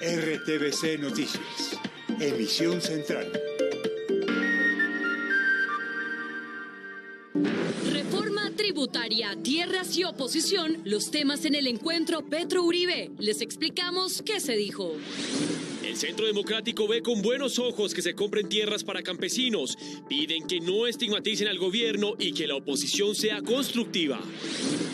RTVC Noticias, emisión central. Reforma tributaria, tierras y oposición, los temas en el encuentro Petro-Uribe. Les explicamos qué se dijo. El Centro Democrático ve con buenos ojos que se compren tierras para campesinos. Piden que no estigmaticen al gobierno y que la oposición sea constructiva.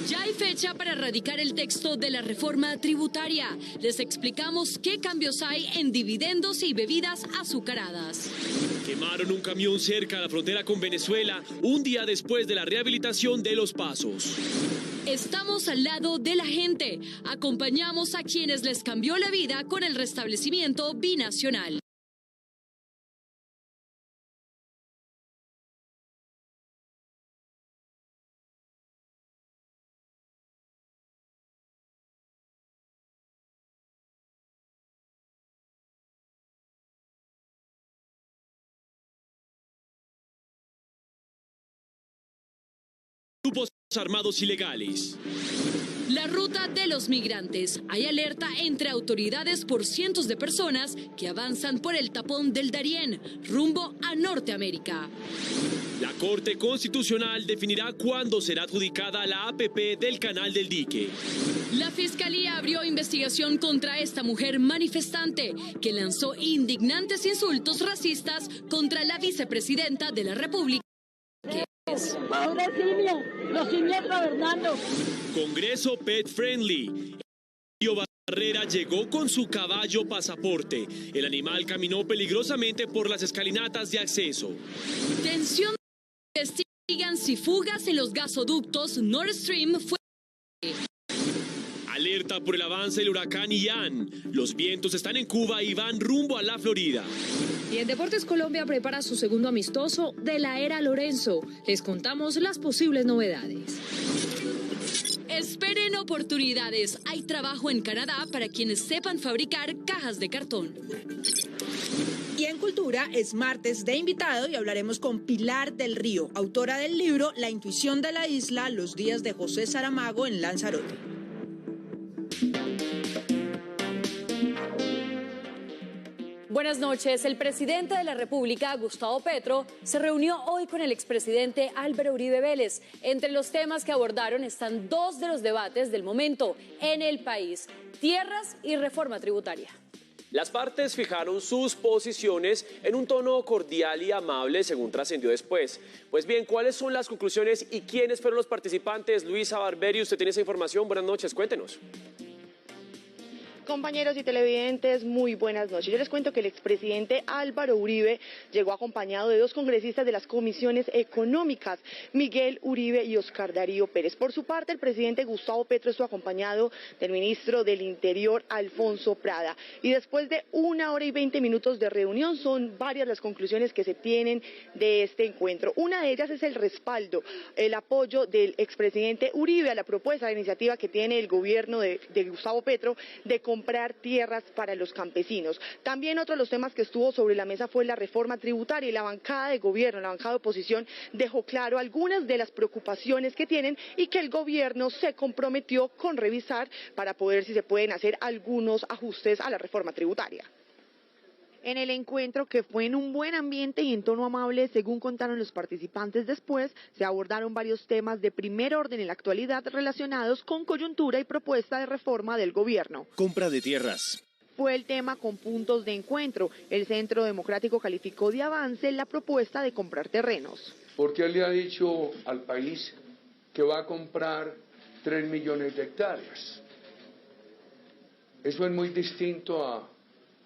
Ya hay fecha para radicar el texto de la reforma tributaria. Les explicamos qué cambios hay en dividendos y bebidas azucaradas. Quemaron un camión cerca de la frontera con Venezuela un día después de la rehabilitación de Los Pasos. Estamos al lado de la gente. Acompañamos a quienes les cambió la vida con el restablecimiento binacional. Grupos armados ilegales. La ruta de los migrantes. Hay alerta entre autoridades por cientos de personas que avanzan por el tapón del Darién, rumbo a Norteamérica. La Corte Constitucional definirá cuándo será adjudicada la APP del Canal del Dique. La Fiscalía abrió investigación contra esta mujer manifestante que lanzó indignantes insultos racistas contra la vicepresidenta de la República. Ahora simio, los simios gobernando. Congreso Pet Friendly. Barrera llegó con su caballo pasaporte. El animal caminó peligrosamente por las escalinatas de acceso. Tensión. Investigan si fugas en los gasoductos Nord Stream fue. Alerta por el avance del huracán Ian. Los vientos están en Cuba y van rumbo a la Florida. Y en Deportes Colombia prepara su segundo amistoso de la era Lorenzo. Les contamos las posibles novedades. Esperen oportunidades. Hay trabajo en Canadá para quienes sepan fabricar cajas de cartón. Y en Cultura es martes de invitado y hablaremos con Pilar del Río, autora del libro La intuición de la isla, los días de José Saramago en Lanzarote. Buenas noches. El presidente de la República, Gustavo Petro, se reunió hoy con el expresidente Álvaro Uribe Vélez. Entre los temas que abordaron están dos de los debates del momento en el país: tierras y reforma tributaria. Las partes fijaron sus posiciones en un tono cordial y amable, según trascendió después. Pues bien, ¿cuáles son las conclusiones y quiénes fueron los participantes? Luisa Barberi, usted tiene esa información. Buenas noches, cuéntenos. Compañeros y televidentes, muy buenas noches. Yo les cuento que el expresidente Álvaro Uribe llegó acompañado de dos congresistas de las comisiones económicas, Miguel Uribe y Oscar Darío Pérez. Por su parte, el presidente Gustavo Petro estuvo acompañado del ministro del Interior, Alfonso Prada. Y después de 1 hora y 20 minutos de reunión, son varias las conclusiones que se tienen de este encuentro. Una de ellas es el respaldo, el apoyo del expresidente Uribe a la propuesta de iniciativa que tiene el gobierno de Gustavo Petro de comprar tierras para los campesinos. También otro de los temas que estuvo sobre la mesa fue la reforma tributaria, y la bancada de gobierno, la bancada de oposición, dejó claro algunas de las preocupaciones que tienen y que el gobierno se comprometió con revisar para poder si se pueden hacer algunos ajustes a la reforma tributaria. En el encuentro, que fue en un buen ambiente y en tono amable, según contaron los participantes después, se abordaron varios temas de primer orden en la actualidad relacionados con coyuntura y propuesta de reforma del gobierno. Compra de tierras. Fue el tema con puntos de encuentro. El Centro Democrático calificó de avance la propuesta de comprar terrenos. ¿Por qué le ha dicho al país que va a comprar 3 millones de hectáreas? Eso es muy distinto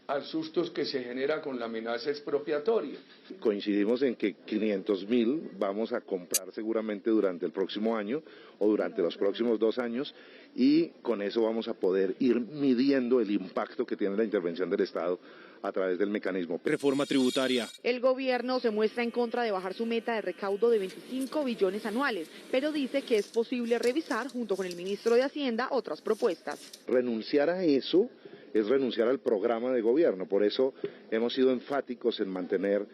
al susto que se genera con la amenaza expropiatoria. Coincidimos en que 500.000 vamos a comprar seguramente durante el próximo año o durante los próximos 2 años, y con eso vamos a poder ir midiendo el impacto que tiene la intervención del Estado a través del mecanismo. Reforma tributaria. El gobierno se muestra en contra de bajar su meta de recaudo de 25 billones anuales, pero dice que es posible revisar junto con el ministro de Hacienda otras propuestas. Renunciar a eso es renunciar al programa de gobierno. Por eso hemos sido enfáticos en mantener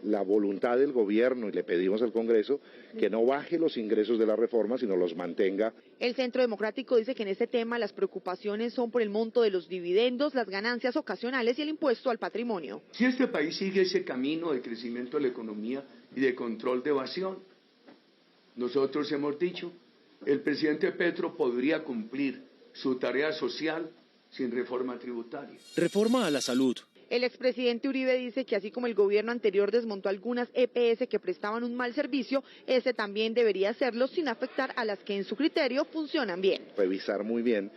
la voluntad del gobierno y le pedimos al Congreso que no baje los ingresos de la reforma, sino los mantenga. El Centro Democrático dice que en este tema las preocupaciones son por el monto de los dividendos, las ganancias ocasionales y el impuesto al patrimonio. Si este país sigue ese camino de crecimiento de la economía y de control de evasión, nosotros hemos dicho, el presidente Petro podría cumplir su tarea social sin reforma tributaria. Reforma a la salud. El expresidente Uribe dice que así como el gobierno anterior desmontó algunas EPS que prestaban un mal servicio, ese también debería hacerlo sin afectar a las que en su criterio funcionan bien. Revisar muy bien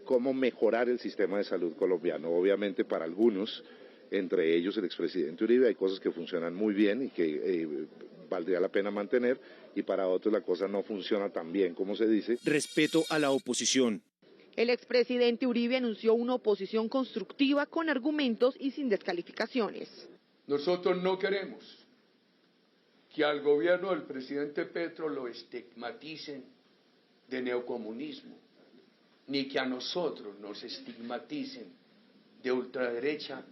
cómo mejorar el sistema de salud colombiano. Obviamente para algunos, entre ellos el expresidente Uribe, hay cosas que funcionan muy bien y que valdría la pena mantener, y para otros la cosa no funciona tan bien como se dice. Respeto a la oposición. El expresidente Uribe anunció una oposición constructiva con argumentos y sin descalificaciones. Nosotros no queremos que al gobierno del presidente Petro lo estigmaticen de neocomunismo, ni que a nosotros nos estigmaticen de ultraderecha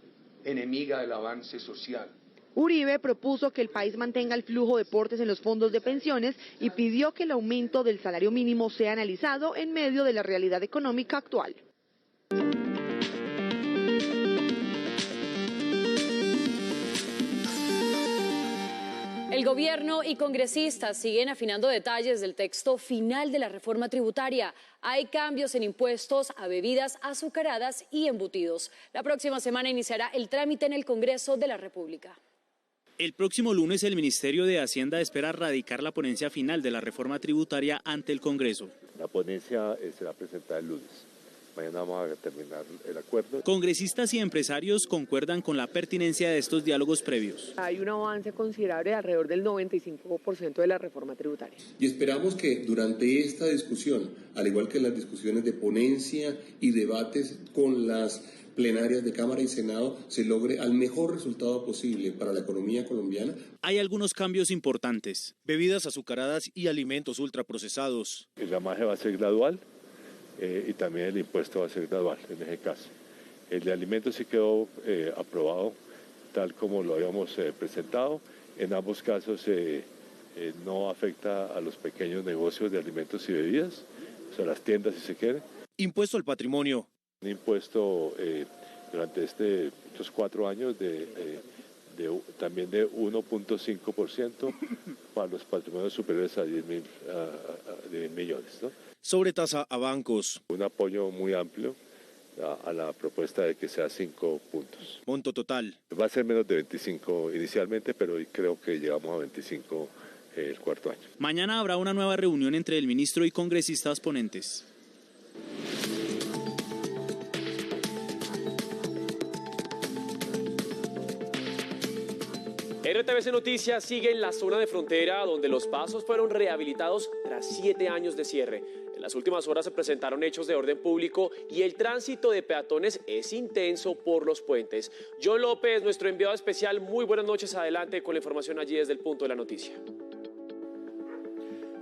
enemiga del avance social. Uribe propuso que el país mantenga el flujo de aportes en los fondos de pensiones y pidió que el aumento del salario mínimo sea analizado en medio de la realidad económica actual. El gobierno y congresistas siguen afinando detalles del texto final de la reforma tributaria. Hay cambios en impuestos a bebidas azucaradas y embutidos. La próxima semana iniciará el trámite en el Congreso de la República. El próximo lunes el Ministerio de Hacienda espera radicar la ponencia final de la reforma tributaria ante el Congreso. La ponencia será presentada el lunes. Mañana vamos a terminar el acuerdo. Congresistas y empresarios concuerdan con la pertinencia de estos diálogos previos. Hay un avance considerable de alrededor del 95% de la reforma tributaria. Y esperamos que durante esta discusión, al igual que en las discusiones de ponencia y debates con las plenarias de Cámara y Senado, se logre el mejor resultado posible para la economía colombiana. Hay algunos cambios importantes. Bebidas azucaradas y alimentos ultraprocesados. El gramaje va a ser gradual y también el impuesto va a ser gradual en ese caso. El de alimentos sí quedó aprobado tal como lo habíamos presentado. En ambos casos no afecta a los pequeños negocios de alimentos y bebidas, o sea, las tiendas si se quiere. Impuesto al patrimonio. Un impuesto durante estos 4 años también de 1.5% para los patrimonios superiores a 10.000 millones, ¿no? Sobretasa a bancos. Un apoyo muy amplio a la propuesta de que sea 5 puntos. Monto total. Va a ser menos de 25 inicialmente, pero hoy creo que llegamos a 25 el cuarto año. Mañana habrá una nueva reunión entre el ministro y congresistas ponentes. RTVC Noticias sigue en la zona de frontera donde los pasos fueron rehabilitados tras 7 años de cierre. En las últimas horas se presentaron hechos de orden público y el tránsito de peatones es intenso por los puentes. John López, nuestro enviado especial, muy buenas noches. Adelante con la información allí desde el punto de la noticia.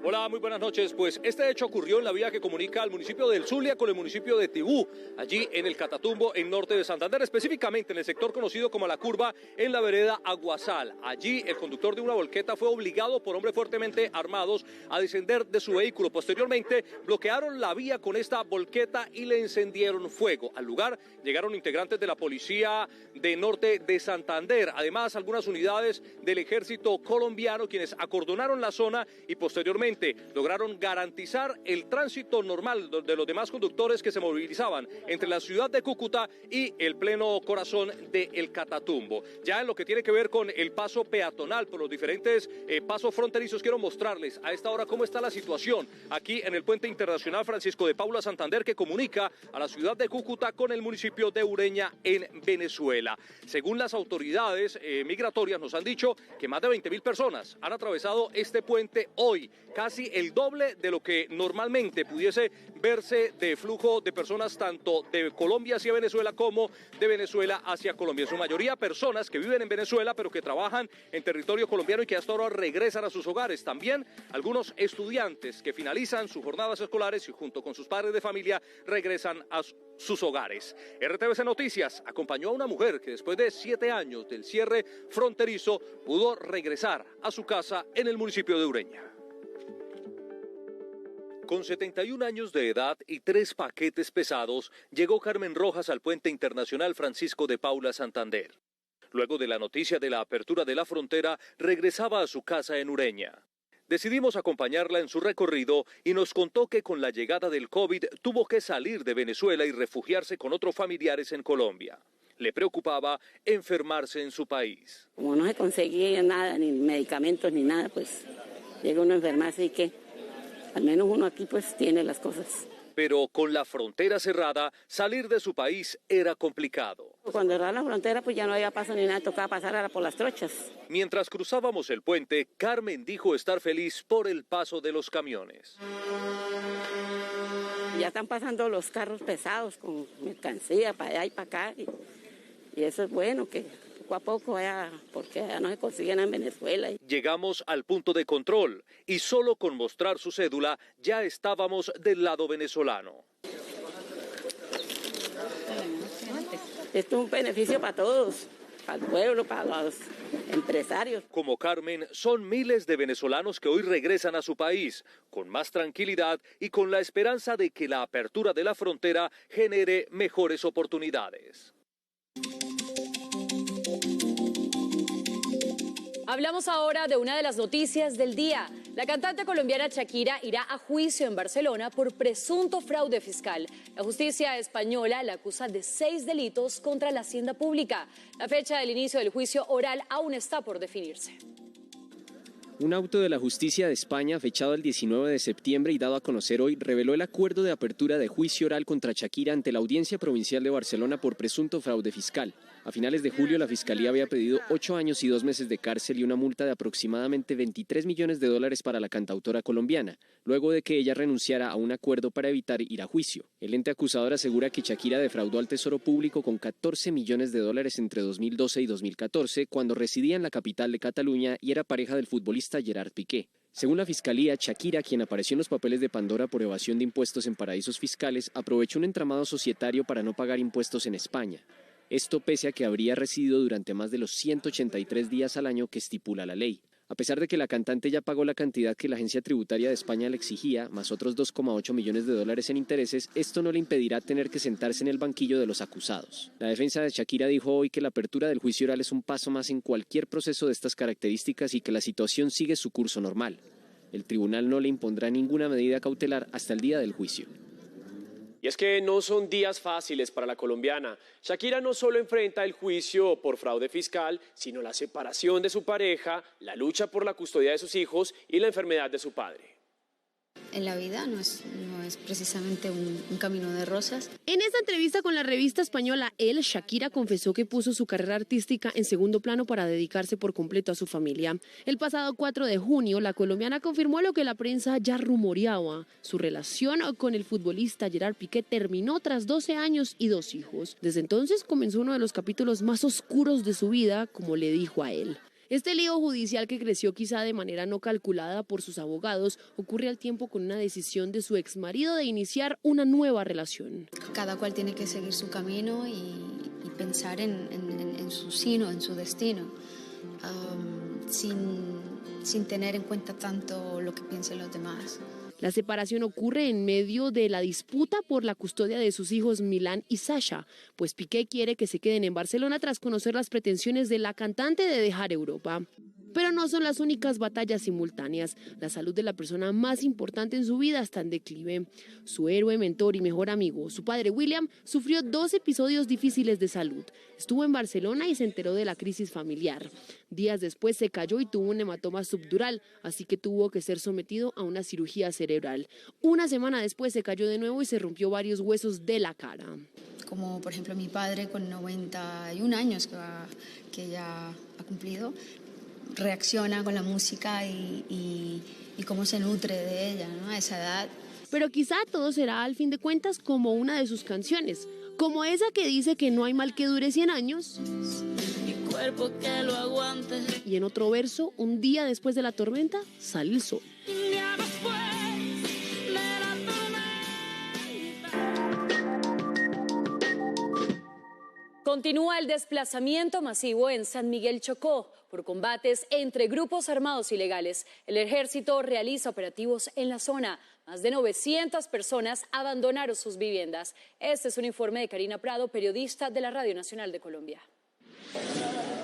Hola, muy buenas noches. Pues este hecho ocurrió en la vía que comunica al municipio del Zulia con el municipio de Tibú, allí en el Catatumbo, en norte de Santander, específicamente en el sector conocido como La Curva, en la vereda Aguasal. Allí el conductor de una volqueta fue obligado por hombres fuertemente armados a descender de su vehículo. Posteriormente bloquearon la vía con esta volqueta y le encendieron fuego. Al lugar llegaron integrantes de la policía de norte de Santander, además algunas unidades del ejército colombiano, quienes acordonaron la zona y posteriormente lograron garantizar el tránsito normal de los demás conductores que se movilizaban entre la ciudad de Cúcuta y el pleno corazón de El Catatumbo. Ya en lo que tiene que ver con el paso peatonal por los diferentes pasos fronterizos, quiero mostrarles a esta hora cómo está la situación aquí en el puente internacional Francisco de Paula Santander, que comunica a la ciudad de Cúcuta con el municipio de Ureña en Venezuela. Según las autoridades migratorias nos han dicho que más de 20.000 personas han atravesado este puente hoy. casi el doble de lo que normalmente pudiese verse de flujo de personas tanto de Colombia hacia Venezuela como de Venezuela hacia Colombia. En su mayoría personas que viven en Venezuela pero que trabajan en territorio colombiano y que hasta ahora regresan a sus hogares. También algunos estudiantes que finalizan sus jornadas escolares y junto con sus padres de familia regresan a sus hogares. RTVC Noticias acompañó a una mujer que después de 7 años del cierre fronterizo pudo regresar a su casa en el municipio de Ureña. Con 71 años de edad y 3 paquetes pesados, llegó Carmen Rojas al puente internacional Francisco de Paula Santander. Luego de la noticia de la apertura de la frontera, regresaba a su casa en Ureña. Decidimos acompañarla en su recorrido y nos contó que con la llegada del COVID tuvo que salir de Venezuela y refugiarse con otros familiares en Colombia. Le preocupaba enfermarse en su país. Como no se conseguía nada, ni medicamentos ni nada, pues llega uno a enfermarse y que al menos uno aquí pues tiene las cosas. Pero con la frontera cerrada, salir de su país era complicado. Cuando cerraron la frontera pues ya no había paso ni nada, tocaba pasar ahora por las trochas. Mientras cruzábamos el puente, Carmen dijo estar feliz por el paso de los camiones. Ya están pasando los carros pesados con mercancía para allá y para acá y eso es bueno, que poco a poco vaya, porque ya no se consiguen en Venezuela. Llegamos al punto de control y solo con mostrar su cédula ya estábamos del lado venezolano. Esto es un beneficio para todos, para el pueblo, para los empresarios. Como Carmen, son miles de venezolanos que hoy regresan a su país con más tranquilidad y con la esperanza de que la apertura de la frontera genere mejores oportunidades. Hablamos ahora de una de las noticias del día. La cantante colombiana Shakira irá a juicio en Barcelona por presunto fraude fiscal. La justicia española la acusa de 6 delitos contra la hacienda pública. La fecha del inicio del juicio oral aún está por definirse. Un auto de la Justicia de España, fechado el 19 de septiembre y dado a conocer hoy, reveló el acuerdo de apertura de juicio oral contra Shakira ante la Audiencia Provincial de Barcelona por presunto fraude fiscal. A finales de julio, la Fiscalía había pedido 8 años y 2 meses de cárcel y una multa de aproximadamente $23 millones para la cantautora colombiana, luego de que ella renunciara a un acuerdo para evitar ir a juicio. El ente acusador asegura que Shakira defraudó al Tesoro Público con $14 millones entre 2012 y 2014, cuando residía en la capital de Cataluña y era pareja del futbolista Gerard Piqué. Según la Fiscalía, Shakira, quien apareció en los papeles de Pandora por evasión de impuestos en paraísos fiscales, aprovechó un entramado societario para no pagar impuestos en España. Esto pese a que habría residido durante más de los 183 días al año que estipula la ley. A pesar de que la cantante ya pagó la cantidad que la Agencia Tributaria de España le exigía, más otros $2,8 millones en intereses, esto no le impedirá tener que sentarse en el banquillo de los acusados. La defensa de Shakira dijo hoy que la apertura del juicio oral es un paso más en cualquier proceso de estas características y que la situación sigue su curso normal. El tribunal no le impondrá ninguna medida cautelar hasta el día del juicio. Y es que no son días fáciles para la colombiana. Shakira no solo enfrenta el juicio por fraude fiscal, sino la separación de su pareja, la lucha por la custodia de sus hijos y la enfermedad de su padre. En la vida no es precisamente un camino de rosas. En esta entrevista con la revista española Elle, Shakira confesó que puso su carrera artística en segundo plano para dedicarse por completo a su familia. El pasado 4 de junio, la colombiana confirmó lo que la prensa ya rumoreaba. Su relación con el futbolista Gerard Piqué terminó tras 12 años y 2 hijos. Desde entonces comenzó uno de los capítulos más oscuros de su vida, como le dijo a él. Este lío judicial, que creció quizá de manera no calculada por sus abogados, ocurre al tiempo con una decisión de su exmarido de iniciar una nueva relación. Cada cual tiene que seguir su camino y pensar en su sino, en su destino, sin tener en cuenta tanto lo que piensen los demás. La separación ocurre en medio de la disputa por la custodia de sus hijos Milán y Sasha, pues Piqué quiere que se queden en Barcelona tras conocer las pretensiones de la cantante de dejar Europa. Pero no son las únicas batallas simultáneas. La salud de la persona más importante en su vida está en declive. Su héroe, mentor y mejor amigo, su padre William, sufrió 2 episodios difíciles de salud. Estuvo en Barcelona y se enteró de la crisis familiar. Días después se cayó y tuvo un hematoma subdural, así que tuvo que ser sometido a una cirugía cerebral. Una semana después se cayó de nuevo y se rompió varios huesos de la cara. Como por ejemplo mi padre con 91 años que ya ha cumplido, reacciona con la música y cómo se nutre de ella, ¿no? A esa edad. Pero quizá todo será al fin de cuentas como una de sus canciones, como esa que dice que no hay mal que dure 100 años. Mi cuerpo que lo aguante. Y en otro verso, un día después de la tormenta, sale el sol. Continúa el desplazamiento masivo en San Miguel Chocó por combates entre grupos armados ilegales. El ejército realiza operativos en la zona. Más de 900 personas abandonaron sus viviendas. Este es un informe de Karina Prado, periodista de la Radio Nacional de Colombia.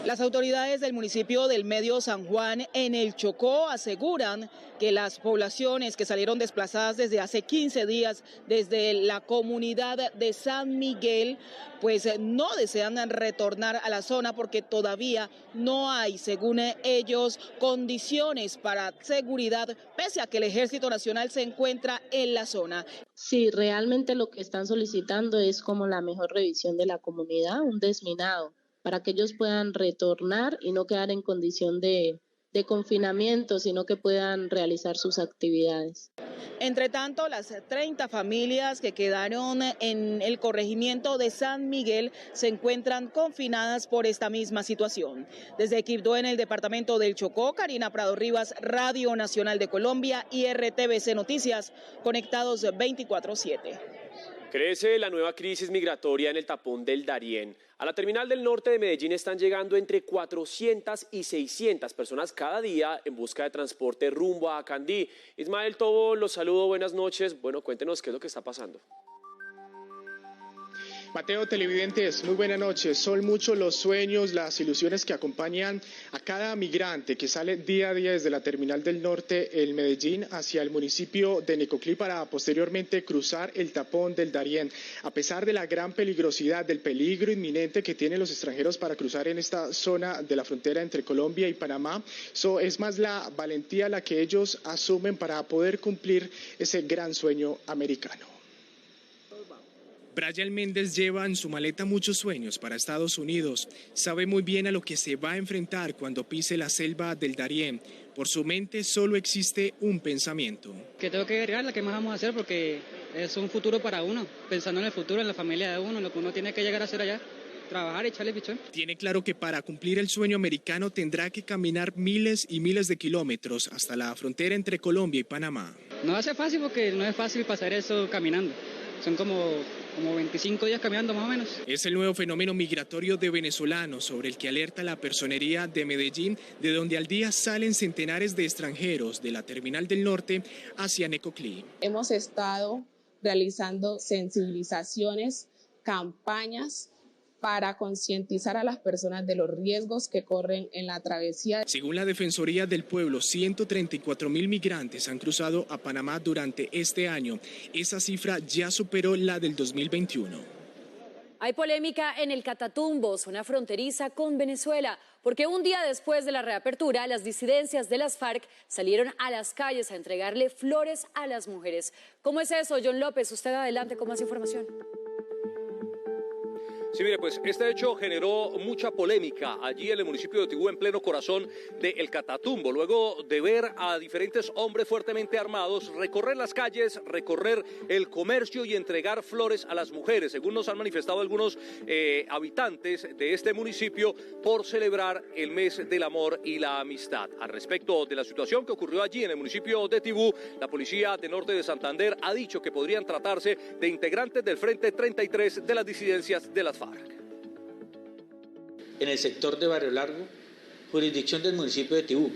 Las autoridades del municipio del Medio San Juan en el Chocó aseguran que las poblaciones que salieron desplazadas desde hace 15 días desde la comunidad de San Miguel, pues no desean retornar a la zona porque todavía no hay, según ellos, condiciones para seguridad, pese a que el Ejército Nacional se encuentra en la zona. Sí, realmente lo que están solicitando es como la mejor revisión de la comunidad, un desminado, para que ellos puedan retornar y no quedar en condición de confinamiento, sino que puedan realizar sus actividades. Entre tanto, las 30 familias que quedaron en el corregimiento de San Miguel se encuentran confinadas por esta misma situación. Desde Quibdó, en el departamento del Chocó, Karina Prado Rivas, Radio Nacional de Colombia y RTVC Noticias, conectados 24/7. Crece la nueva crisis migratoria en el tapón del Darién. A la terminal del norte de Medellín están llegando entre 400 y 600 personas cada día en busca de transporte rumbo a Candí. Ismael Tobo, los saludo, buenas noches. Bueno, cuéntenos qué es lo que está pasando. Mateo, televidentes, muy buenas noches. Son muchos los sueños, las ilusiones que acompañan a cada migrante que sale día a día desde la terminal del norte en Medellín hacia el municipio de Necoclí para posteriormente cruzar el tapón del Darién. A pesar de la gran peligrosidad, del peligro inminente que tienen los extranjeros para cruzar en esta zona de la frontera entre Colombia y Panamá, es más la valentía la que ellos asumen para poder cumplir ese gran sueño americano. Brian Méndez lleva en su maleta muchos sueños para Estados Unidos. Sabe muy bien a lo que se va a enfrentar cuando pise la selva del Darién. Por su mente solo existe un pensamiento. Que tengo que agregar la que más vamos a hacer porque es un futuro para uno, pensando en el futuro, en la familia de uno, lo que uno tiene que llegar a hacer allá. Trabajar y echarle pichón. Tiene claro que para cumplir el sueño americano tendrá que caminar miles y miles de kilómetros hasta la frontera entre Colombia y Panamá. No va a ser fácil porque no es fácil pasar eso caminando. Son como 25 días caminando más o menos. Es el nuevo fenómeno migratorio de venezolanos sobre el que alerta la Personería de Medellín, de donde al día salen centenares de extranjeros de la terminal del norte hacia Necoclí. Hemos estado realizando sensibilizaciones, campañas para concientizar a las personas de los riesgos que corren en la travesía. Según la Defensoría del Pueblo, 134.000 migrantes han cruzado a Panamá durante este año. Esa cifra ya superó la del 2021. Hay polémica en el Catatumbo, zona fronteriza con Venezuela, porque un día después de la reapertura, las disidencias de las FARC salieron a las calles a entregarle flores a las mujeres. ¿Cómo es eso, John López? Usted adelante con más información. Sí, mire, pues este hecho generó mucha polémica allí en el municipio de Tibú, en pleno corazón de El Catatumbo, luego de ver a diferentes hombres fuertemente armados recorrer las calles, recorrer el comercio y entregar flores a las mujeres, según nos han manifestado algunos habitantes de este municipio, por celebrar el mes del amor y la amistad. Al respecto de la situación que ocurrió allí en el municipio de Tibú, la policía de Norte de Santander ha dicho que podrían tratarse de integrantes del Frente 33 de las disidencias de las FARC. En el sector de Barrio Largo, jurisdicción del municipio de Tibú,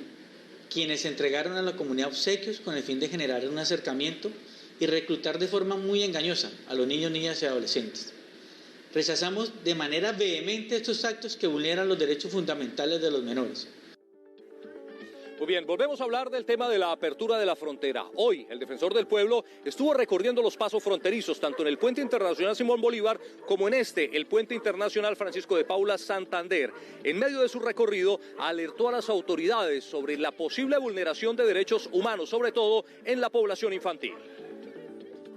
quienes entregaron a la comunidad obsequios con el fin de generar un acercamiento y reclutar de forma muy engañosa a los niños, niñas y adolescentes. Rechazamos de manera vehemente estos actos que vulneran los derechos fundamentales de los menores. Muy bien, volvemos a hablar del tema de la apertura de la frontera. Hoy, el defensor del pueblo estuvo recorriendo los pasos fronterizos, tanto en el Puente Internacional Simón Bolívar como en el Puente Internacional Francisco de Paula Santander. En medio de su recorrido, alertó a las autoridades sobre la posible vulneración de derechos humanos, sobre todo en la población infantil.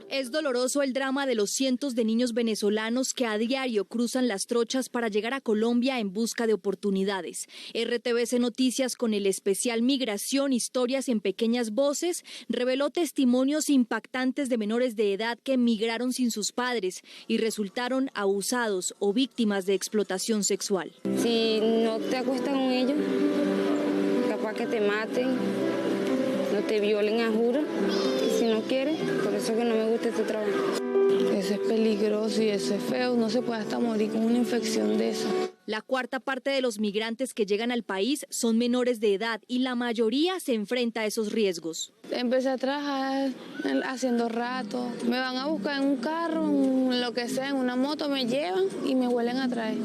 Es doloroso el drama de los cientos de niños venezolanos que a diario cruzan las trochas para llegar a Colombia en busca de oportunidades. RTVC Noticias, con el especial Migración, Historias en Pequeñas Voces, reveló testimonios impactantes de menores de edad que migraron sin sus padres y resultaron abusados o víctimas de explotación sexual. Si no te acuestas con ellos, capaz que te maten, no te violen a juro, y si no quieres, por eso es que no me gusta este trabajo. Eso es peligroso y eso es feo, no se puede hasta morir con una infección de eso. La cuarta parte de los migrantes que llegan al país son menores de edad y la mayoría se enfrenta a esos riesgos. Empecé a trabajar haciendo rato, me van a buscar en un carro, en lo que sea, en una moto, me llevan y me vuelven a traer.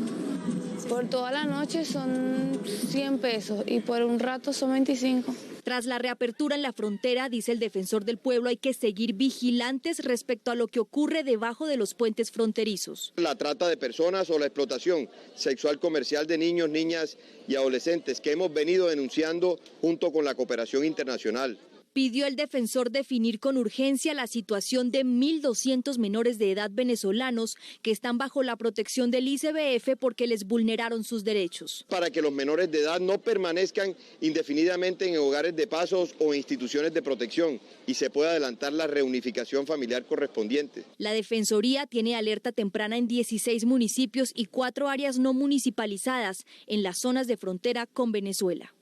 Por toda la noche son 100 pesos y por un rato son 25. Tras la reapertura en la frontera, dice el defensor del pueblo, hay que seguir vigilantes respecto a lo que ocurre debajo de los puentes fronterizos. La trata de personas o la explotación sexual comercial de niños, niñas y adolescentes que hemos venido denunciando junto con la cooperación internacional. Pidió el defensor definir con urgencia la situación de 1.200 menores de edad venezolanos que están bajo la protección del ICBF porque les vulneraron sus derechos. Para que los menores de edad no permanezcan indefinidamente en hogares de pasos o instituciones de protección y se pueda adelantar la reunificación familiar correspondiente. La Defensoría tiene alerta temprana en 16 municipios y 4 áreas no municipalizadas en las zonas de frontera con Venezuela.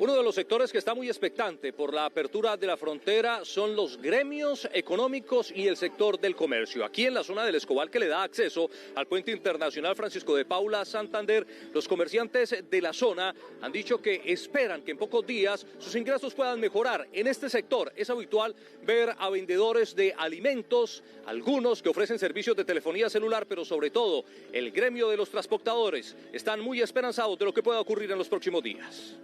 Uno de los sectores que está muy expectante por la apertura de la frontera son los gremios económicos y el sector del comercio. Aquí en la zona del Escobal, que le da acceso al puente internacional Francisco de Paula Santander, los comerciantes de la zona han dicho que esperan que en pocos días sus ingresos puedan mejorar. En este sector es habitual ver a vendedores de alimentos, algunos que ofrecen servicios de telefonía celular, pero sobre todo el gremio de los transportadores están muy esperanzados de lo que pueda ocurrir en los próximos días.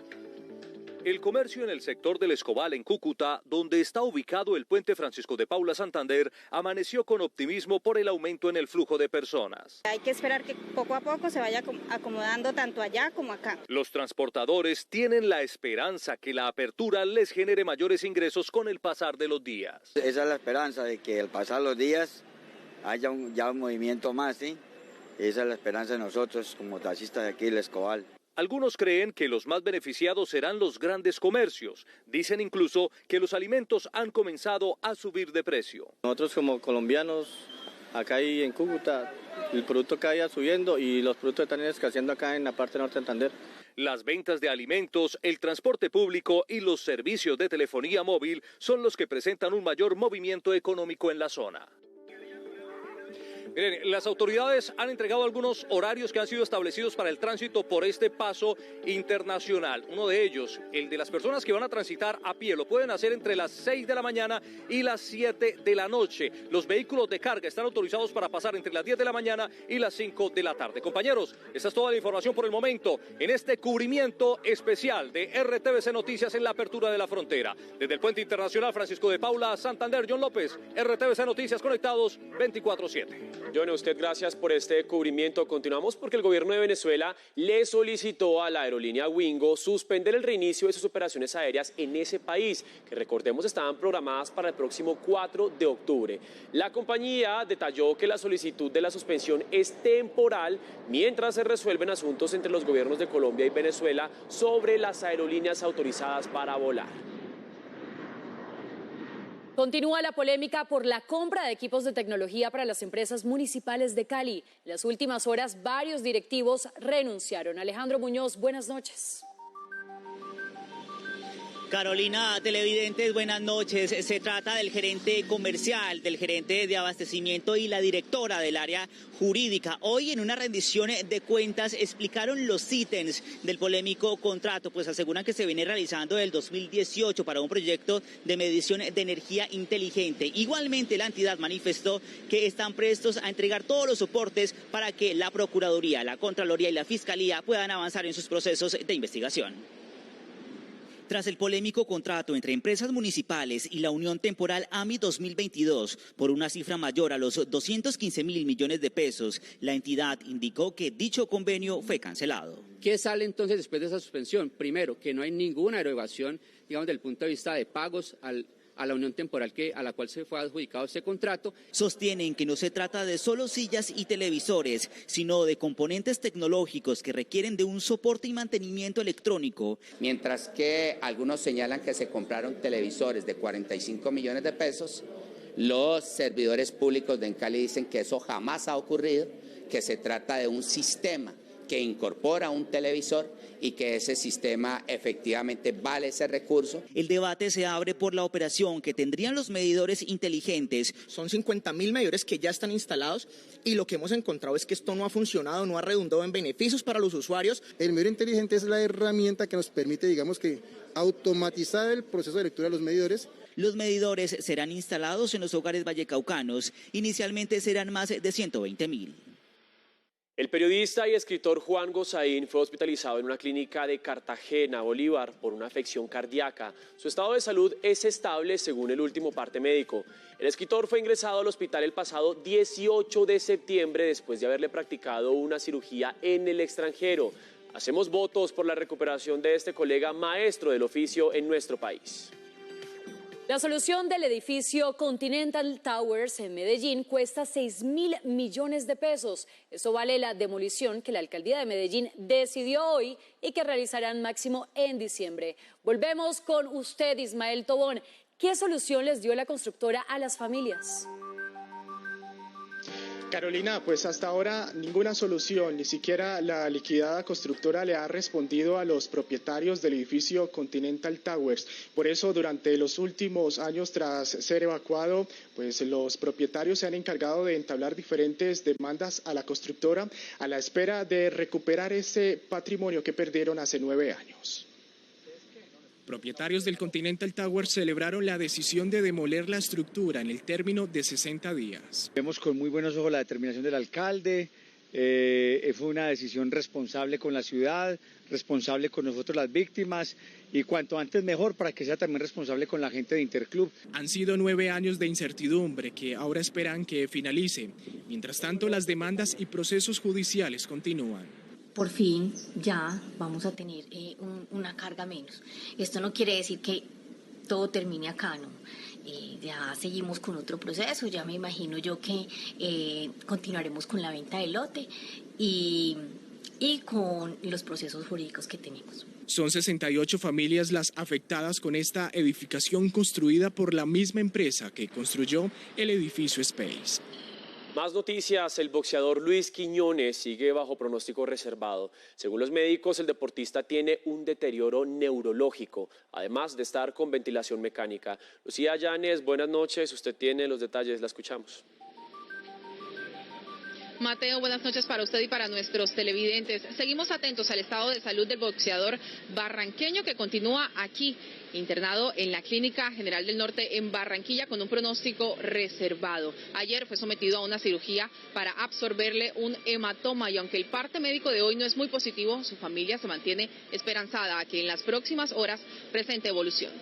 El comercio en el sector del Escobal, en Cúcuta, donde está ubicado el puente Francisco de Paula Santander, amaneció con optimismo por el aumento en el flujo de personas. Hay que esperar que poco a poco se vaya acomodando tanto allá como acá. Los transportadores tienen la esperanza que la apertura les genere mayores ingresos con el pasar de los días. Esa es la esperanza de que al pasar los días haya ya un movimiento más, ¿sí? Esa es la esperanza de nosotros como taxistas de aquí del Escobal. Algunos creen que los más beneficiados serán los grandes comercios. Dicen incluso que los alimentos han comenzado a subir de precio. Nosotros como colombianos, acá y en Cúcuta, el producto cada día subiendo y los productos están escaseando acá en la parte norte de Santander. Las ventas de alimentos, el transporte público y los servicios de telefonía móvil son los que presentan un mayor movimiento económico en la zona. Miren, las autoridades han entregado algunos horarios que han sido establecidos para el tránsito por este paso internacional. Uno de ellos, el de las personas que van a transitar a pie, lo pueden hacer entre las 6 de la mañana y las 7 de la noche. Los vehículos de carga están autorizados para pasar entre las 10 de la mañana y las 5 de la tarde. Compañeros, esta es toda la información por el momento en este cubrimiento especial de RTVC Noticias en la apertura de la frontera. Desde el puente internacional Francisco de Paula, Santander, John López, RTVC Noticias, conectados 24/7. John, a usted gracias por este cubrimiento. Continuamos porque el gobierno de Venezuela le solicitó a la aerolínea Wingo suspender el reinicio de sus operaciones aéreas en ese país, que recordemos estaban programadas para el próximo 4 de octubre. La compañía detalló que la solicitud de la suspensión es temporal mientras se resuelven asuntos entre los gobiernos de Colombia y Venezuela sobre las aerolíneas autorizadas para volar. Continúa la polémica por la compra de equipos de tecnología para las empresas municipales de Cali. En las últimas horas, varios directivos renunciaron. Alejandro Muñoz, buenas noches. Carolina, televidentes, buenas noches. Se trata del gerente comercial, del gerente de abastecimiento y la directora del área jurídica. Hoy en una rendición de cuentas explicaron los ítems del polémico contrato, pues aseguran que se viene realizando desde el 2018 para un proyecto de medición de energía inteligente. Igualmente la entidad manifestó que están prestos a entregar todos los soportes para que la Procuraduría, la Contraloría y la Fiscalía puedan avanzar en sus procesos de investigación. Tras el polémico contrato entre empresas municipales y la Unión Temporal AMI 2022 por una cifra mayor a los 215.000 millones de pesos, la entidad indicó que dicho convenio fue cancelado. ¿Qué sale entonces después de esa suspensión? Primero, que no hay ninguna erogación, digamos, desde el punto de vista de pagos a la unión temporal a la cual se fue adjudicado este contrato. Sostienen que no se trata de solo sillas y televisores, sino de componentes tecnológicos que requieren de un soporte y mantenimiento electrónico. Mientras que algunos señalan que se compraron televisores de 45 millones de pesos, los servidores públicos de Encali dicen que eso jamás ha ocurrido, que se trata de un sistema que incorpora un televisor y que ese sistema efectivamente vale ese recurso. El debate se abre por la operación que tendrían los medidores inteligentes. Son 50.000 medidores que ya están instalados y lo que hemos encontrado es que esto no ha funcionado, no ha redundado en beneficios para los usuarios. El medidor inteligente es la herramienta que nos permite, digamos que, automatizar el proceso de lectura de los medidores. Los medidores serán instalados en los hogares vallecaucanos. Inicialmente serán más de 120.000. El periodista y escritor Juan Gozaín fue hospitalizado en una clínica de Cartagena, Bolívar, por una afección cardíaca. Su estado de salud es estable según el último parte médico. El escritor fue ingresado al hospital el pasado 18 de septiembre después de haberle practicado una cirugía en el extranjero. Hacemos votos por la recuperación de este colega maestro del oficio en nuestro país. La solución del edificio Continental Towers en Medellín cuesta 6.000 millones de pesos. Eso vale la demolición que la alcaldía de Medellín decidió hoy y que realizarán máximo en diciembre. Volvemos con usted, Ismael Tobón. ¿Qué solución les dio la constructora a las familias? Carolina, pues hasta ahora ninguna solución, ni siquiera la liquidada constructora le ha respondido a los propietarios del edificio Continental Towers. Por eso, durante los últimos años, tras ser evacuado, pues los propietarios se han encargado de entablar diferentes demandas a la constructora a la espera de recuperar ese patrimonio que perdieron hace 9 años. Propietarios del Continental Towers celebraron la decisión de demoler la estructura en el término de 60 días. Vemos con muy buenos ojos la determinación del alcalde, fue una decisión responsable con la ciudad, responsable con nosotros las víctimas y cuanto antes mejor para que sea también responsable con la gente de Interclub. Han sido 9 años de incertidumbre que ahora esperan que finalice. Mientras tanto, las demandas y procesos judiciales continúan. Por fin ya vamos a tener una carga menos. Esto no quiere decir que todo termine acá, ¿no? Ya seguimos con otro proceso, ya me imagino yo que continuaremos con la venta del lote y con los procesos jurídicos que tenemos. Son 68 familias las afectadas con esta edificación construida por la misma empresa que construyó el edificio Space. Más noticias, el boxeador Luis Quiñones sigue bajo pronóstico reservado. Según los médicos, el deportista tiene un deterioro neurológico, además de estar con ventilación mecánica. Lucía Llanes, buenas noches, usted tiene los detalles, la escuchamos. Mateo, buenas noches para usted y para nuestros televidentes. Seguimos atentos al estado de salud del boxeador barranqueño que continúa aquí, internado en la Clínica General del Norte en Barranquilla con un pronóstico reservado. Ayer fue sometido a una cirugía para absorberle un hematoma y aunque el parte médico de hoy no es muy positivo, su familia se mantiene esperanzada a que en las próximas horas presente evolución.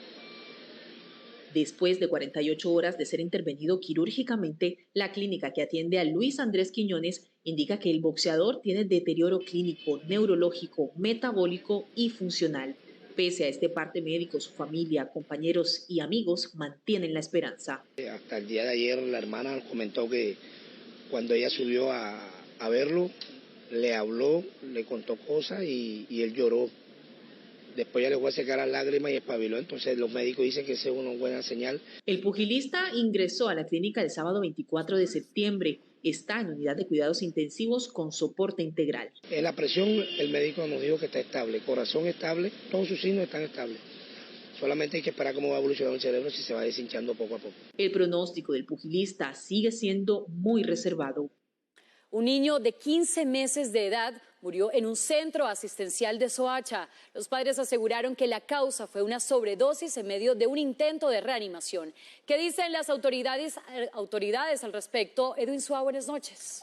Después de 48 horas de ser intervenido quirúrgicamente, la clínica que atiende a Luis Andrés Quiñones indica que el boxeador tiene deterioro clínico, neurológico, metabólico y funcional. Pese a este parte médico, su familia, compañeros y amigos mantienen la esperanza. Hasta el día de ayer la hermana comentó que cuando ella subió a verlo, le habló, le contó cosas y él lloró. Después ya le voy a secar las lágrimas y espabiló, entonces los médicos dicen que esa es una buena señal. El pugilista ingresó a la clínica el sábado 24 de septiembre. Está en unidad de cuidados intensivos con soporte integral. En la presión el médico nos dijo que está estable, corazón estable, todos sus signos están estables. Solamente hay que esperar cómo va evolucionando el cerebro si se va deshinchando poco a poco. El pronóstico del pugilista sigue siendo muy reservado. Un niño de 15 meses de edad murió en un centro asistencial de Soacha. Los padres aseguraron que la causa fue una sobredosis en medio de un intento de reanimación. ¿Qué dicen las autoridades al respecto? Edwin Suá, buenas noches.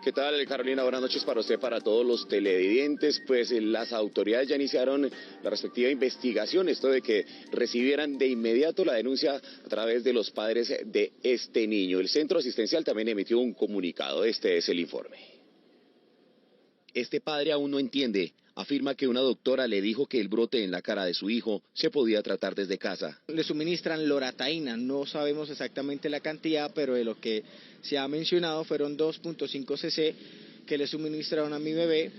¿Qué tal, Carolina? Buenas noches para usted, para todos los televidentes. Pues las autoridades ya iniciaron la respectiva investigación, esto de que recibieran de inmediato la denuncia a través de los padres de este niño. El centro asistencial también emitió un comunicado. Este es el informe. Este padre aún no entiende. Afirma que una doctora le dijo que el brote en la cara de su hijo se podía tratar desde casa. Le suministran loratadina, no sabemos exactamente la cantidad, pero de lo que se ha mencionado fueron 2.5 cc que le suministraron a mi bebé.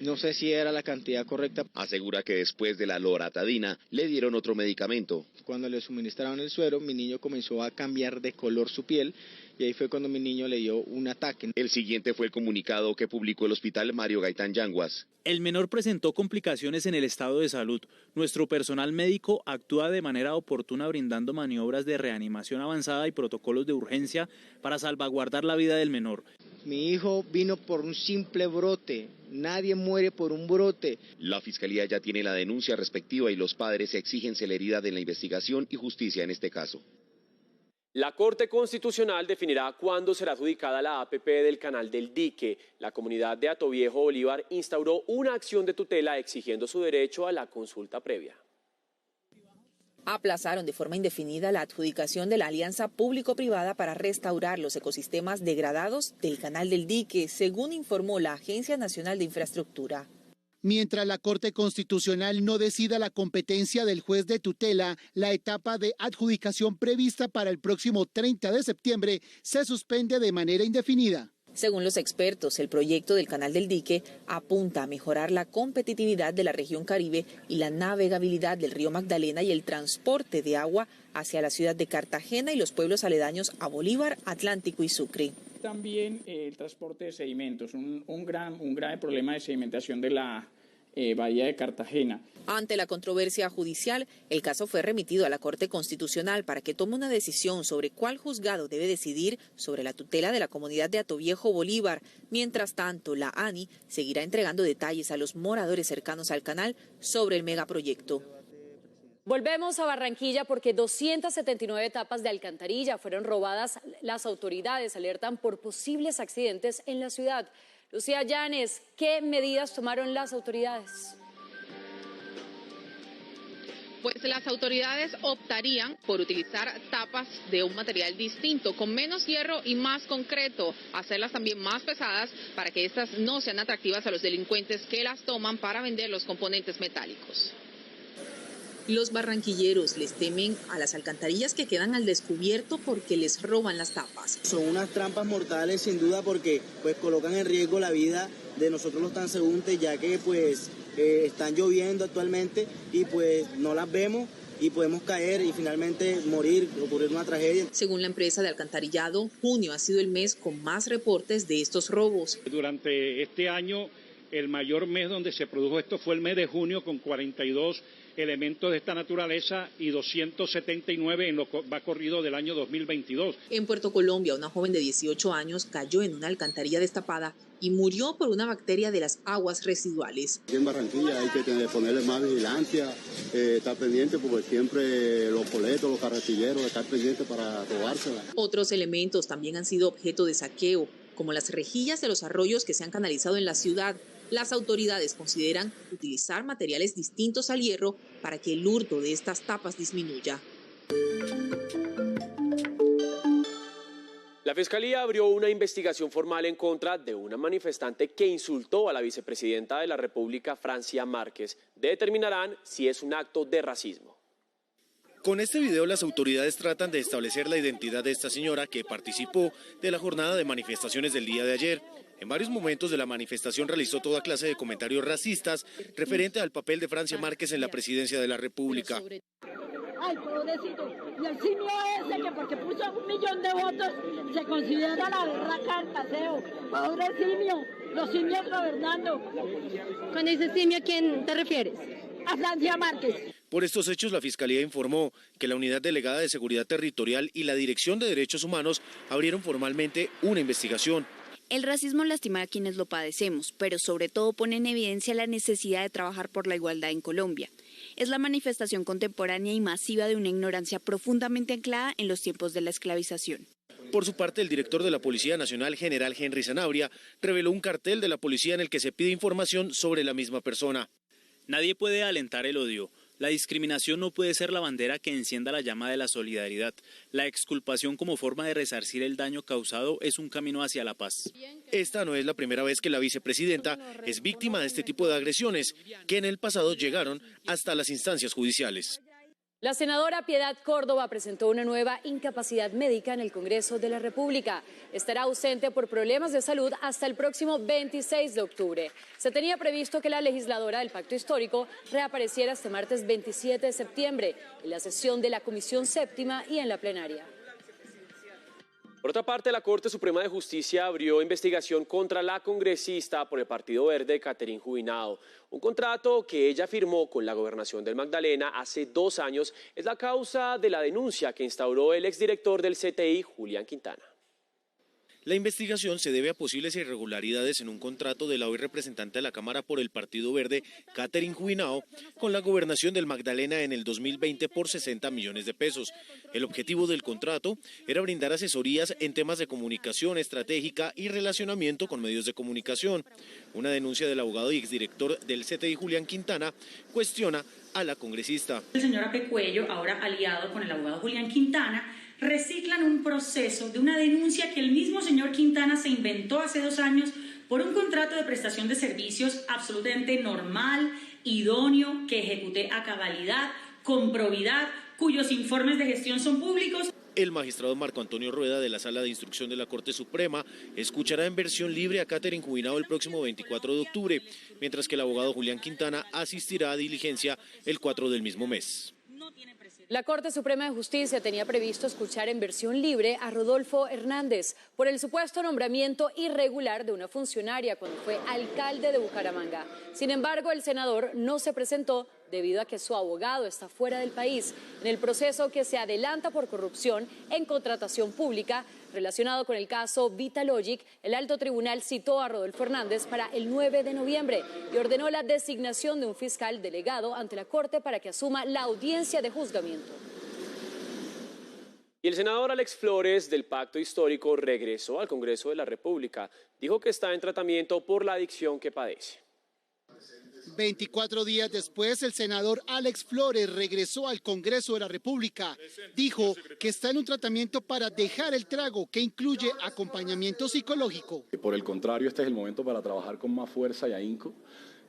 No sé si era la cantidad correcta. Asegura que después de la loratadina le dieron otro medicamento. Cuando le suministraron el suero, mi niño comenzó a cambiar de color su piel y ahí fue cuando mi niño le dio un ataque. El siguiente fue el comunicado que publicó el hospital Mario Gaitán Yanguas. El menor presentó complicaciones en el estado de salud. Nuestro personal médico actúa de manera oportuna brindando maniobras de reanimación avanzada y protocolos de urgencia para salvaguardar la vida del menor. Mi hijo vino por un simple brote. Nadie muere por un brote. La Fiscalía ya tiene la denuncia respectiva y los padres exigen celeridad en la investigación y justicia en este caso. La Corte Constitucional definirá cuándo será adjudicada la APP del Canal del Dique. La comunidad de Atoviejo Bolívar instauró una acción de tutela exigiendo su derecho a la consulta previa. Aplazaron de forma indefinida la adjudicación de la alianza público-privada para restaurar los ecosistemas degradados del Canal del Dique, según informó la Agencia Nacional de Infraestructura. Mientras la Corte Constitucional no decida la competencia del juez de tutela, la etapa de adjudicación prevista para el próximo 30 de septiembre se suspende de manera indefinida. Según los expertos, el proyecto del Canal del Dique apunta a mejorar la competitividad de la región Caribe y la navegabilidad del río Magdalena y el transporte de agua hacia la ciudad de Cartagena y los pueblos aledaños a Bolívar, Atlántico y Sucre. También el transporte de sedimentos, un grave problema de sedimentación de la bahía de Cartagena. Ante la controversia judicial, el caso fue remitido a la Corte Constitucional para que tome una decisión sobre cuál juzgado debe decidir sobre la tutela de la comunidad de Atoviejo Bolívar. Mientras tanto, la ANI seguirá entregando detalles a los moradores cercanos al canal sobre el megaproyecto. Volvemos a Barranquilla porque 279 tapas de alcantarilla fueron robadas. Las autoridades alertan por posibles accidentes en la ciudad. Lucía Llanes, ¿qué medidas tomaron las autoridades? Pues las autoridades optarían por utilizar tapas de un material distinto, con menos hierro y más concreto, hacerlas también más pesadas para que estas no sean atractivas a los delincuentes que las toman para vender los componentes metálicos. Los barranquilleros les temen a las alcantarillas que quedan al descubierto porque les roban las tapas. Son unas trampas mortales sin duda porque pues colocan en riesgo la vida de nosotros los transeúntes, ya que pues están lloviendo actualmente y pues no las vemos y podemos caer y finalmente morir, ocurrir una tragedia. Según la empresa de alcantarillado, junio ha sido el mes con más reportes de estos robos. Durante este año, el mayor mes donde se produjo esto fue el mes de junio, con 42 elementos de esta naturaleza y 279 en lo que va corrido del año 2022. En Puerto Colombia, una joven de 18 años cayó en una alcantarilla destapada y murió por una bacteria de las aguas residuales. En Barranquilla hay que ponerle más vigilancia, estar pendiente porque siempre los coletos, los carretilleros, estar pendientes para robársela. Otros elementos también han sido objeto de saqueo, como las rejillas de los arroyos que se han canalizado en la ciudad. Las autoridades consideran utilizar materiales distintos al hierro para que el hurto de estas tapas disminuya. La Fiscalía abrió una investigación formal en contra de una manifestante que insultó a la vicepresidenta de la República, Francia Márquez. Determinarán si es un acto de racismo. Con este video las autoridades tratan de establecer la identidad de esta señora que participó de la jornada de manifestaciones del día de ayer. En varios momentos de la manifestación realizó toda clase de comentarios racistas referente al papel de Francia Márquez en la presidencia de la República. Ay, pobrecito, y el simio ese que porque puso 1 millón de votos se considera la berraca del paseo. Pobre simio, los simios gobernando. Cuando dices simio, ¿a quién te refieres? A Francia Márquez. Por estos hechos, la Fiscalía informó que la Unidad Delegada de Seguridad Territorial y la Dirección de Derechos Humanos abrieron formalmente una investigación. El racismo lastima a quienes lo padecemos, pero sobre todo pone en evidencia la necesidad de trabajar por la igualdad en Colombia. Es la manifestación contemporánea y masiva de una ignorancia profundamente anclada en los tiempos de la esclavización. Por su parte, el director de la Policía Nacional, general Henry Zanabria, reveló un cartel de la policía en el que se pide información sobre la misma persona. Nadie puede alentar el odio. La discriminación no puede ser la bandera que encienda la llama de la solidaridad. La exculpación como forma de resarcir el daño causado es un camino hacia la paz. Esta no es la primera vez que la vicepresidenta es víctima de este tipo de agresiones, que en el pasado llegaron hasta las instancias judiciales. La senadora Piedad Córdoba presentó una nueva incapacidad médica en el Congreso de la República. Estará ausente por problemas de salud hasta el próximo 26 de octubre. Se tenía previsto que la legisladora del Pacto Histórico reapareciera este martes 27 de septiembre en la sesión de la Comisión Séptima y en la plenaria. Por otra parte, la Corte Suprema de Justicia abrió investigación contra la congresista por el Partido Verde, Catherine Jubinao. Un contrato que ella firmó con la Gobernación del Magdalena hace 2 años es la causa de la denuncia que instauró el exdirector del CTI, Julián Quintana. La investigación se debe a posibles irregularidades en un contrato de la hoy representante de la Cámara por el Partido Verde, Catherine Jubinao, con la Gobernación del Magdalena en el 2020 por 60 millones de pesos. El objetivo del contrato era brindar asesorías en temas de comunicación estratégica y relacionamiento con medios de comunicación. Una denuncia del abogado y exdirector del CTI, Julián Quintana, cuestiona a la congresista. El señor Ape Cuello, ahora aliado con el abogado Julián Quintana, reciclan un proceso de una denuncia que el mismo señor Quintana se inventó hace 2 años por un contrato de prestación de servicios absolutamente normal, idóneo, que ejecuté a cabalidad, con probidad, cuyos informes de gestión son públicos. El magistrado Marco Antonio Rueda de la Sala de Instrucción de la Corte Suprema escuchará en versión libre a Catherine Jubinao el próximo 24 de octubre, mientras que el abogado Julián Quintana asistirá a diligencia el 4 del mismo mes. La Corte Suprema de Justicia tenía previsto escuchar en versión libre a Rodolfo Hernández por el supuesto nombramiento irregular de una funcionaria cuando fue alcalde de Bucaramanga. Sin embargo, el senador no se presentó debido a que su abogado está fuera del país en el proceso que se adelanta por corrupción en contratación pública relacionado con el caso Vitalogic. El alto tribunal citó a Rodolfo Hernández para el 9 de noviembre y ordenó la designación de un fiscal delegado ante la Corte para que asuma la audiencia de juzgamiento. Y el senador Alex Flores del Pacto Histórico regresó al Congreso de la República. Dijo que está en tratamiento por la adicción que padece. 24 días después, el senador Alex Flores regresó al Congreso de la República. Dijo que está en un tratamiento para dejar el trago, que incluye acompañamiento psicológico. Por el contrario, este es el momento para trabajar con más fuerza y ahínco,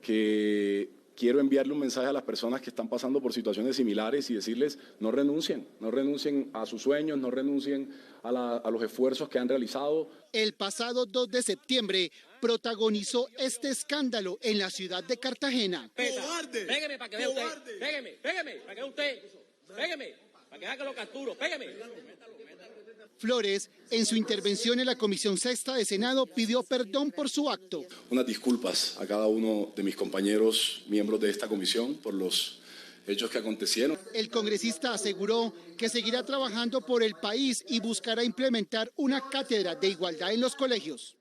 que quiero enviarle un mensaje a las personas que están pasando por situaciones similares y decirles no renuncien a sus sueños, no renuncien a los esfuerzos que han realizado. El pasado 2 de septiembre protagonizó este escándalo en la ciudad de Cartagena. ¡Cobarde! Pégame para que vea usted. Pégame para que vea usted. Pégame para que vea que lo capturo. Pégame. Flores, en su intervención en la Comisión Sexta de Senado, pidió perdón por su acto. Unas disculpas a cada uno de mis compañeros, miembros de esta comisión, por los hechos que acontecieron. El congresista aseguró que seguirá trabajando por el país y buscará implementar una cátedra de igualdad en los colegios.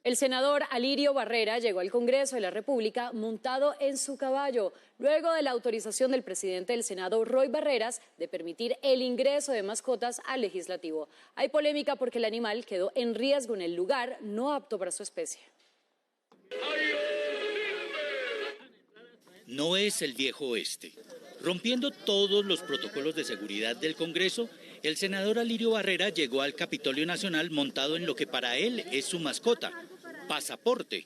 El senador Alirio Barrera llegó al Congreso de la República montado en su caballo, luego de la autorización del presidente del Senado, Roy Barreras, de permitir el ingreso de mascotas al legislativo. Hay polémica porque el animal quedó en riesgo en el lugar no apto para su especie. No es el viejo oeste. Rompiendo todos los protocolos de seguridad del Congreso, el senador Alirio Barrera llegó al Capitolio Nacional montado en lo que para él es su mascota, Pasaporte,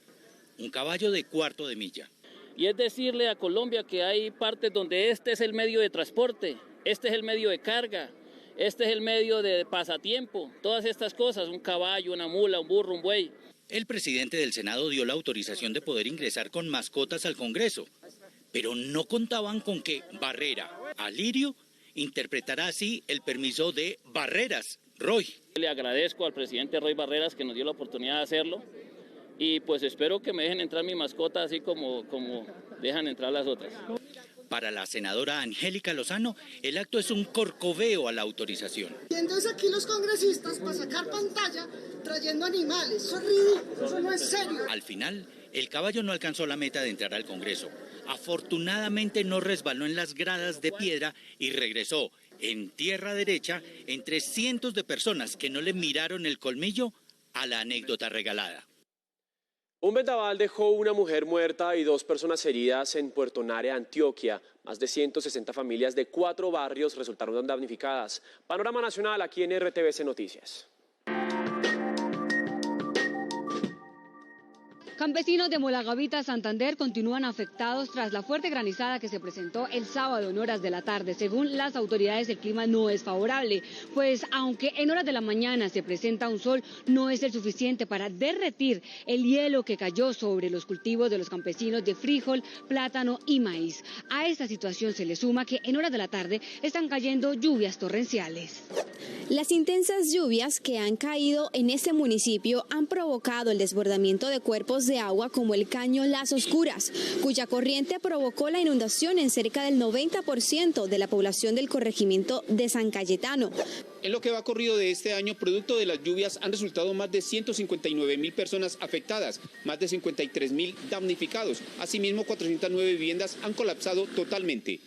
un caballo de cuarto de milla. Y es decirle a Colombia que hay partes donde este es el medio de transporte, este es el medio de carga, este es el medio de pasatiempo, todas estas cosas, un caballo, una mula, un burro, un buey. El presidente del Senado dio la autorización de poder ingresar con mascotas al Congreso, pero no contaban con que Barrera, Alirio, interpretará así el permiso de Barreras, Roy. Le agradezco al presidente Roy Barreras que nos dio la oportunidad de hacerlo y pues espero que me dejen entrar mi mascota así como dejan entrar las otras. Para la senadora Angélica Lozano, el acto es un corcoveo a la autorización. Y entonces aquí los congresistas para sacar pantalla trayendo animales, eso es ridículo, eso no es serio. Al final, el caballo no alcanzó la meta de entrar al Congreso. Afortunadamente no resbaló en las gradas de piedra y regresó en tierra derecha entre cientos de personas que no le miraron el colmillo a la anécdota regalada. Un vendaval dejó una mujer muerta y 2 personas heridas en Puerto Nare, Antioquia. Más de 160 familias de 4 barrios resultaron damnificadas. Panorama nacional aquí en RTVC Noticias. Campesinos de Molagavita, Santander, continúan afectados tras la fuerte granizada que se presentó el sábado en horas de la tarde. Según las autoridades, el clima no es favorable, pues aunque en horas de la mañana se presenta un sol, no es el suficiente para derretir el hielo que cayó sobre los cultivos de los campesinos de frijol, plátano y maíz. A esta situación se le suma que en horas de la tarde están cayendo lluvias torrenciales. Las intensas lluvias que han caído en este municipio han provocado el desbordamiento de cuerpos de agua como el caño Las Oscuras, cuya corriente provocó la inundación en cerca del 90% de la población del corregimiento de San Cayetano. En lo que va corrido de este año, producto de las lluvias, han resultado más de 159.000 personas afectadas, más de 53.000 damnificados. Asimismo, 409 viviendas han colapsado totalmente.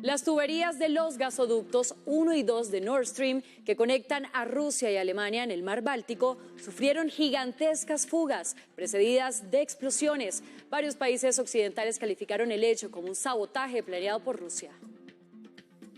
Las tuberías de los gasoductos 1 y 2 de Nord Stream, que conectan a Rusia y Alemania en el mar Báltico, sufrieron gigantescas fugas, precedidas de explosiones. Varios países occidentales calificaron el hecho como un sabotaje planeado por Rusia.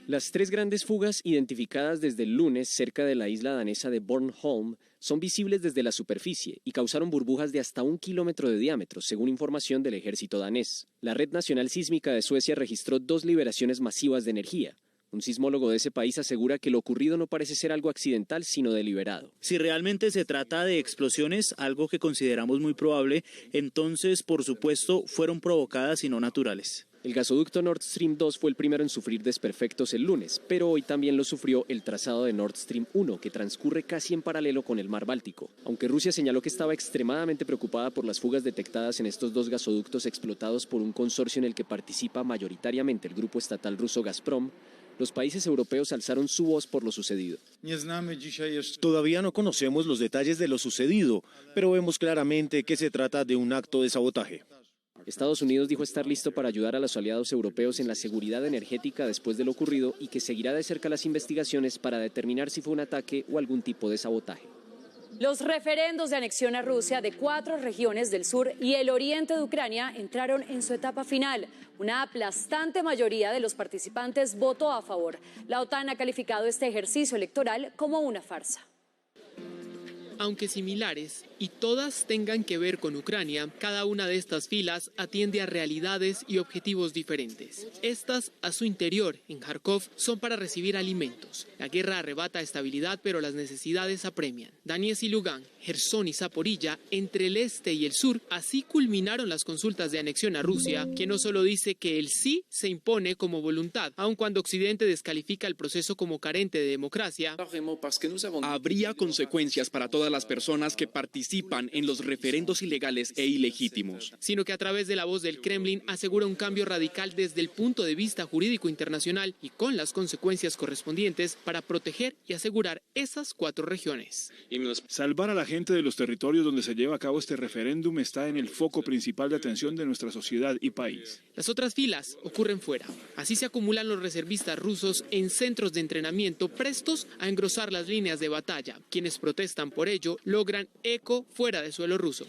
Las 3 grandes fugas identificadas desde el lunes cerca de la isla danesa de Bornholm son visibles desde la superficie y causaron burbujas de hasta 1 kilómetro de diámetro, según información del ejército danés. La Red Nacional Sísmica de Suecia registró 2 liberaciones masivas de energía. Un sismólogo de ese país asegura que lo ocurrido no parece ser algo accidental, sino deliberado. Si realmente se trata de explosiones, algo que consideramos muy probable, entonces, por supuesto, fueron provocadas y no naturales. El gasoducto Nord Stream 2 fue el primero en sufrir desperfectos el lunes, pero hoy también lo sufrió el trazado de Nord Stream 1, que transcurre casi en paralelo con el mar Báltico. Aunque Rusia señaló que estaba extremadamente preocupada por las fugas detectadas en estos 2 gasoductos explotados por un consorcio en el que participa mayoritariamente el grupo estatal ruso Gazprom, los países europeos alzaron su voz por lo sucedido. Todavía no conocemos los detalles de lo sucedido, pero vemos claramente que se trata de un acto de sabotaje. Estados Unidos dijo estar listo para ayudar a los aliados europeos en la seguridad energética después de lo ocurrido y que seguirá de cerca las investigaciones para determinar si fue un ataque o algún tipo de sabotaje. Los referendos de anexión a Rusia de 4 regiones del sur y el oriente de Ucrania entraron en su etapa final. Una aplastante mayoría de los participantes votó a favor. La OTAN ha calificado este ejercicio electoral como una farsa. Aunque similares y todas tengan que ver con Ucrania, cada una de estas filas atiende a realidades y objetivos diferentes. Estas, a su interior, en Kharkov, son para recibir alimentos. La guerra arrebata estabilidad, pero las necesidades apremian. Donetsk y Lugansk, Jersón y Zaporilla, entre el este y el sur, así culminaron las consultas de anexión a Rusia, que no solo dice que el sí se impone como voluntad, aun cuando Occidente descalifica el proceso como carente de democracia. Habría consecuencias para todas las personas que participan en los referendos ilegales e ilegítimos. Sino que a través de la voz del Kremlin asegura un cambio radical desde el punto de vista jurídico internacional y con las consecuencias correspondientes para proteger y asegurar esas 4 regiones. Salvar a la gente de los territorios donde se lleva a cabo este referéndum está en el foco principal de atención de nuestra sociedad y país. Las otras filas ocurren fuera. Así se acumulan los reservistas rusos en centros de entrenamiento prestos a engrosar las líneas de batalla. Quienes protestan por ello logran eco fuera de suelo ruso.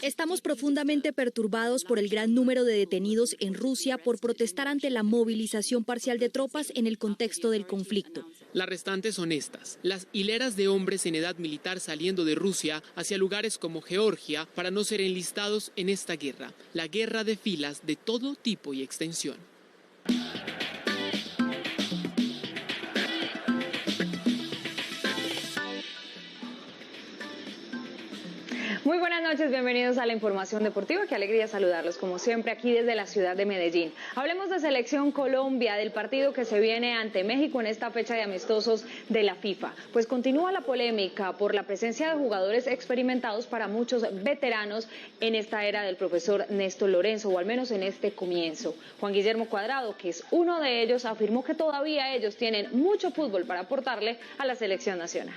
Estamos profundamente perturbados por el gran número de detenidos en Rusia por protestar ante la movilización parcial de tropas en el contexto del conflicto. Las restantes son estas: las hileras de hombres en edad militar saliendo de Rusia hacia lugares como Georgia para no ser enlistados en esta guerra, la guerra de filas de todo tipo y extensión. Muy buenas noches, bienvenidos a la información deportiva. Qué alegría saludarlos como siempre aquí desde la ciudad de Medellín. Hablemos de Selección Colombia, del partido que se viene ante México en esta fecha de amistosos de la FIFA. Pues continúa la polémica por la presencia de jugadores experimentados para muchos veteranos en esta era del profesor Néstor Lorenzo, o al menos en este comienzo. Juan Guillermo Cuadrado, que es uno de ellos, afirmó que todavía ellos tienen mucho fútbol para aportarle a la selección nacional.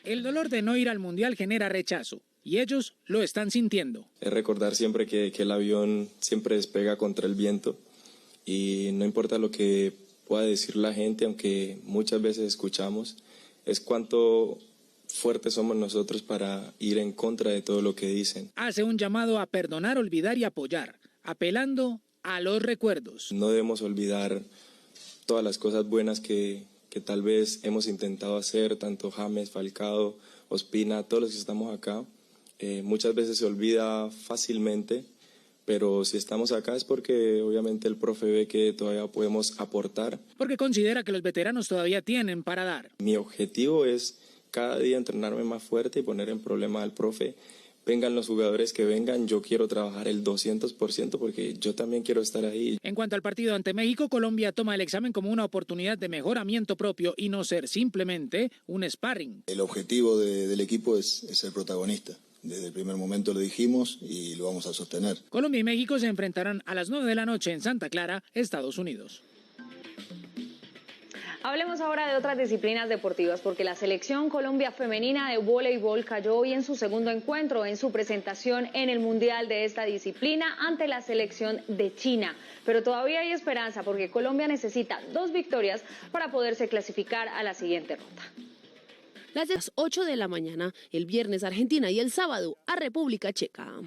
El dolor de no ir al Mundial genera rechazo, y ellos lo están sintiendo. Es recordar siempre que el avión siempre despega contra el viento y no importa lo que pueda decir la gente, aunque muchas veces escuchamos, es cuánto fuertes somos nosotros para ir en contra de todo lo que dicen. Hace un llamado a perdonar, olvidar y apoyar, apelando a los recuerdos. No debemos olvidar todas las cosas buenas que tal vez hemos intentado hacer, tanto James, Falcao, Ospina, todos los que estamos acá. Muchas veces se olvida fácilmente, pero si estamos acá es porque obviamente el profe ve que todavía podemos aportar. Porque considera que los veteranos todavía tienen para dar. Mi objetivo es cada día entrenarme más fuerte y poner en problema al profe. Vengan los jugadores que vengan, yo quiero trabajar el 200% porque yo también quiero estar ahí. En cuanto al partido ante México, Colombia toma el examen como una oportunidad de mejoramiento propio y no ser simplemente un sparring. El objetivo del equipo es ser protagonista. Desde el primer momento lo dijimos y lo vamos a sostener. Colombia y México se enfrentarán a las 9 de la noche en Santa Clara, Estados Unidos. Hablemos ahora de otras disciplinas deportivas, porque la selección Colombia femenina de voleibol cayó hoy en su segundo encuentro en su presentación en el Mundial de esta disciplina ante la selección de China. Pero todavía hay esperanza porque Colombia necesita 2 victorias para poderse clasificar a la siguiente ronda. Las 8 de la mañana, el viernes Argentina y el sábado a República Checa.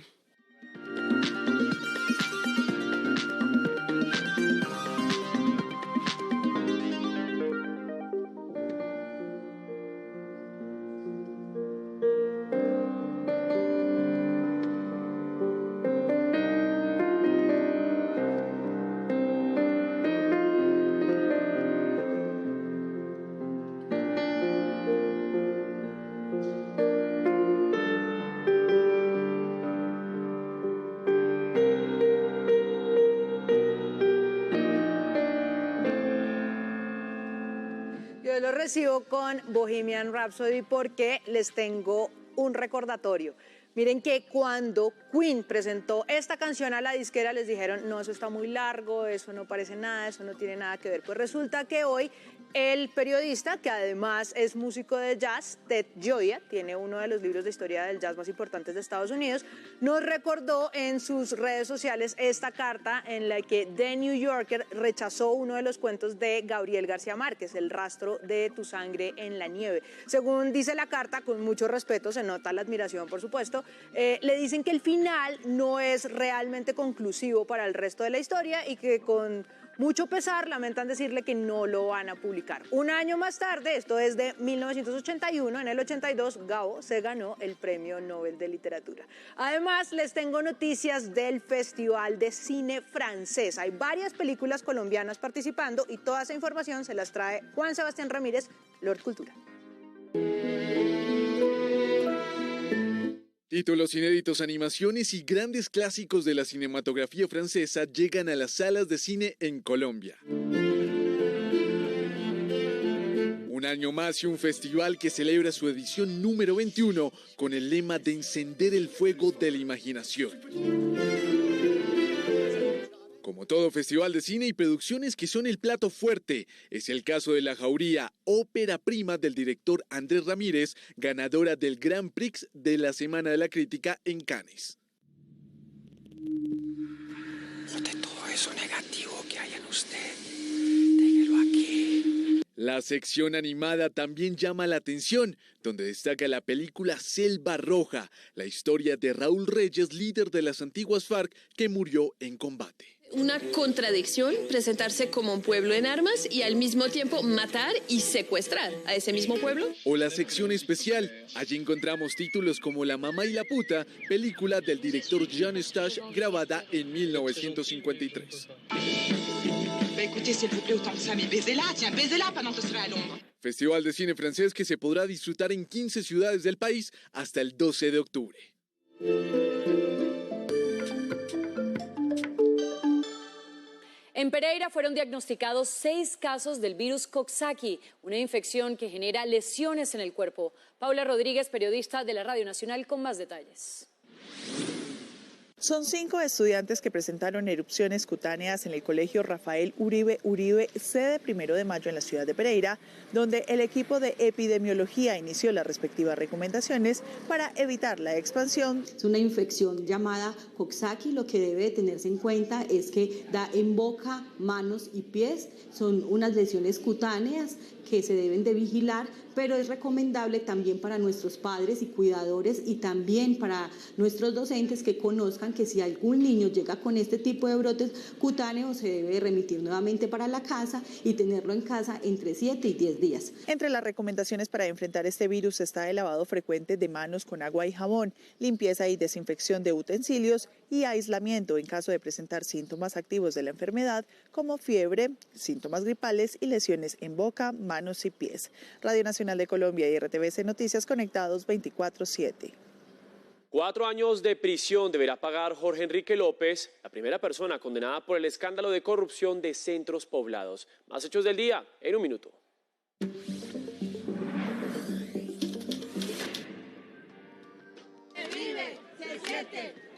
Yo lo recibo con Bohemian Rhapsody porque les tengo un recordatorio. Miren que cuando Queen presentó esta canción a la disquera les dijeron, no, eso está muy largo, eso no parece nada, eso no tiene nada que ver. Pues resulta que hoy el periodista, que además es músico de jazz, Ted Gioia, tiene uno de los libros de historia del jazz más importantes de Estados Unidos, nos recordó en sus redes sociales esta carta en la que The New Yorker rechazó uno de los cuentos de Gabriel García Márquez, El rastro de tu sangre en la nieve. Según dice la carta, con mucho respeto, se nota la admiración, por supuesto, le dicen que el final no es realmente conclusivo para el resto de la historia y que con mucho pesar lamentan decirle que no lo van a publicar. Un año más tarde, esto es de 1981, en el 82, Gabo se ganó el Premio Nobel de Literatura. Además, les tengo noticias del Festival de Cine Francés. Hay varias películas colombianas participando y toda esa información se las trae Juan Sebastián Ramírez, Lord Cultura. Títulos inéditos, animaciones y grandes clásicos de la cinematografía francesa llegan a las salas de cine en Colombia. Un año más y un festival que celebra su edición número 21 con el lema de encender el fuego de la imaginación. Como todo festival de cine y producciones que son el plato fuerte, es el caso de La Jauría, ópera prima del director Andrés Ramírez, ganadora del Grand Prix de la Semana de la Crítica en Cannes. Bote todo eso negativo que hay en usted, déjelo aquí. La sección animada también llama la atención, donde destaca la película Selva Roja, la historia de Raúl Reyes, líder de las antiguas FARC, que murió en combate. Una contradicción, presentarse como un pueblo en armas y al mismo tiempo matar y secuestrar a ese mismo pueblo. O la sección especial, allí encontramos títulos como La mamá y la puta, película del director Jean Eustache grabada en 1953. Festival de cine francés que se podrá disfrutar en 15 ciudades del país hasta el 12 de octubre. En Pereira fueron diagnosticados 6 casos del virus Coxsackie, una infección que genera lesiones en el cuerpo. Paula Rodríguez, periodista de la Radio Nacional, con más detalles. Son 5 estudiantes que presentaron erupciones cutáneas en el colegio Rafael Uribe Uribe, sede 1 de mayo en la ciudad de Pereira, donde el equipo de epidemiología inició las respectivas recomendaciones para evitar la expansión. Es una infección llamada Coxsackie. Lo que debe tenerse en cuenta es que da en boca, manos y pies. Son unas lesiones cutáneas que se deben de vigilar, pero es recomendable también para nuestros padres y cuidadores y también para nuestros docentes que conozcan que si algún niño llega con este tipo de brotes cutáneos se debe remitir nuevamente para la casa y tenerlo en casa entre 7 y 10 días. Entre las recomendaciones para enfrentar este virus está el lavado frecuente de manos con agua y jabón, limpieza y desinfección de utensilios y aislamiento en caso de presentar síntomas activos de la enfermedad como fiebre, síntomas gripales y lesiones en boca, manos y pies. Radio Nacional de Colombia y RTVC Noticias, conectados 24/7. 4 años de prisión deberá pagar Jorge Enrique López, la primera persona condenada por el escándalo de corrupción de centros poblados. Más hechos del día en un minuto.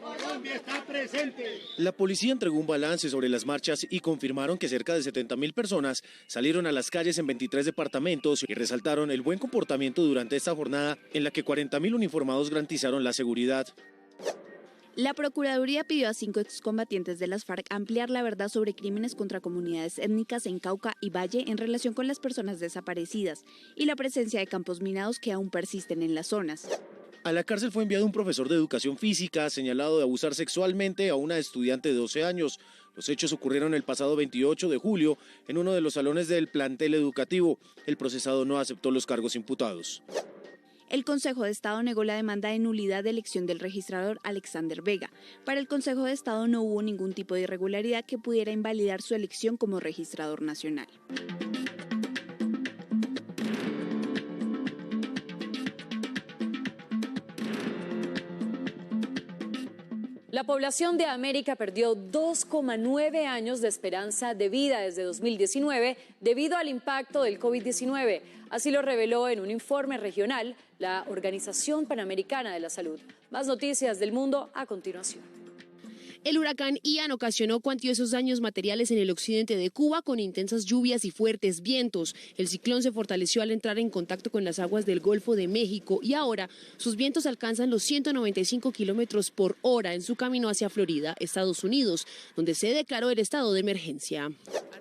Colombia está presente. La policía entregó un balance sobre las marchas y confirmaron que cerca de 70.000 personas salieron a las calles en 23 departamentos y resaltaron el buen comportamiento durante esta jornada en la que 40.000 uniformados garantizaron la seguridad. La Procuraduría pidió a 5 excombatientes de las FARC ampliar la verdad sobre crímenes contra comunidades étnicas en Cauca y Valle en relación con las personas desaparecidas y la presencia de campos minados que aún persisten en las zonas. A la cárcel fue enviado un profesor de educación física señalado de abusar sexualmente a una estudiante de 12 años. Los hechos ocurrieron el pasado 28 de julio en uno de los salones del plantel educativo. El procesado no aceptó los cargos imputados. El Consejo de Estado negó la demanda de nulidad de elección del registrador Alexander Vega. Para el Consejo de Estado no hubo ningún tipo de irregularidad que pudiera invalidar su elección como registrador nacional. La población de América perdió 2,9 años de esperanza de vida desde 2019 debido al impacto del COVID-19. Así lo reveló en un informe regional la Organización Panamericana de la Salud. Más noticias del mundo a continuación. El huracán Ian ocasionó cuantiosos daños materiales en el occidente de Cuba con intensas lluvias y fuertes vientos. El ciclón se fortaleció al entrar en contacto con las aguas del Golfo de México y ahora sus vientos alcanzan los 195 kilómetros por hora en su camino hacia Florida, Estados Unidos, donde se declaró el estado de emergencia.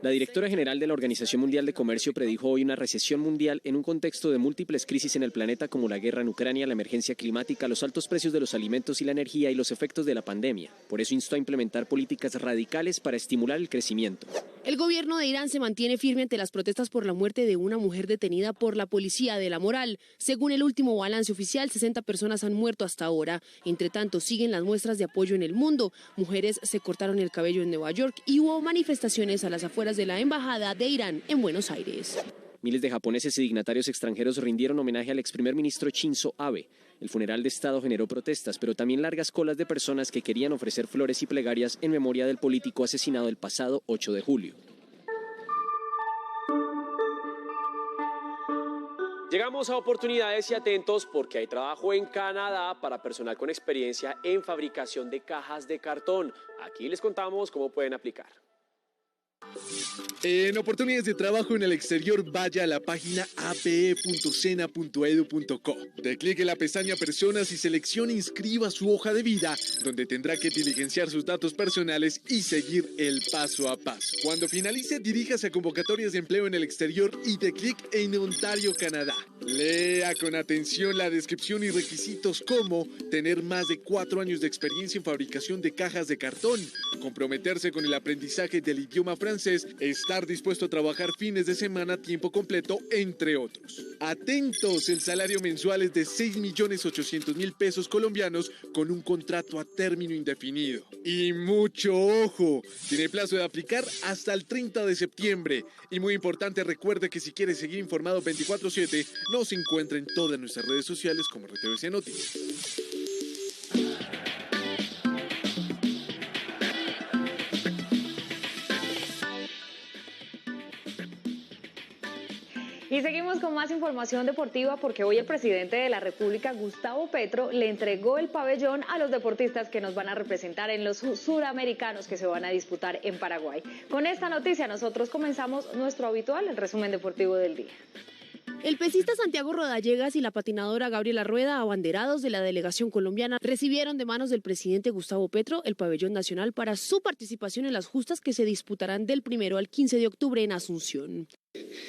La directora general de la Organización Mundial de Comercio predijo hoy una recesión mundial en un contexto de múltiples crisis en el planeta como la guerra en Ucrania, la emergencia climática, los altos precios de los alimentos y la energía y los efectos de la pandemia. Por eso instó a implementar políticas radicales para estimular el crecimiento. El gobierno de Irán se mantiene firme ante las protestas por la muerte de una mujer detenida por la policía de la moral. Según el último balance oficial, 60 personas han muerto hasta ahora. Entre tanto, siguen las muestras de apoyo en el mundo. Mujeres se cortaron el cabello en Nueva York y hubo manifestaciones a las afueras de la Embajada de Irán en Buenos Aires. Miles de japoneses y dignatarios extranjeros rindieron homenaje al ex primer ministro Shinzo Abe. El funeral de Estado generó protestas, pero también largas colas de personas que querían ofrecer flores y plegarias en memoria del político asesinado el pasado 8 de julio. Llegamos a oportunidades y atentos porque hay trabajo en Canadá para personal con experiencia en fabricación de cajas de cartón. Aquí les contamos cómo pueden aplicar. En oportunidades de trabajo en el exterior, vaya a la página ape.sena.edu.co. De clic en la pestaña Personas y seleccione Inscriba su hoja de vida, donde tendrá que diligenciar sus datos personales y seguir el paso a paso. Cuando finalice, diríjase a convocatorias de empleo en el exterior y de clic en Ontario, Canadá. Lea con atención la descripción y requisitos como tener más de 4 años de experiencia en fabricación de cajas de cartón, comprometerse con el aprendizaje del idioma francés, estar dispuesto a trabajar fines de semana a tiempo completo, entre otros. Atentos, el salario mensual es de 6.800.000 pesos colombianos con un contrato a término indefinido. Y mucho ojo, tiene plazo de aplicar hasta el 30 de septiembre. Y muy importante, recuerde que si quiere seguir informado 24/7, nos encuentra en todas nuestras redes sociales como RTVC Noticias. Y seguimos con más información deportiva porque hoy el presidente de la República, Gustavo Petro, le entregó el pabellón a los deportistas que nos van a representar en los suramericanos que se van a disputar en Paraguay. Con esta noticia nosotros comenzamos nuestro habitual, el resumen deportivo del día. El pesista Santiago Rodallegas y la patinadora Gabriela Rueda, abanderados de la delegación colombiana, recibieron de manos del presidente Gustavo Petro el pabellón nacional para su participación en las justas que se disputarán del 1 al 15 de octubre en Asunción.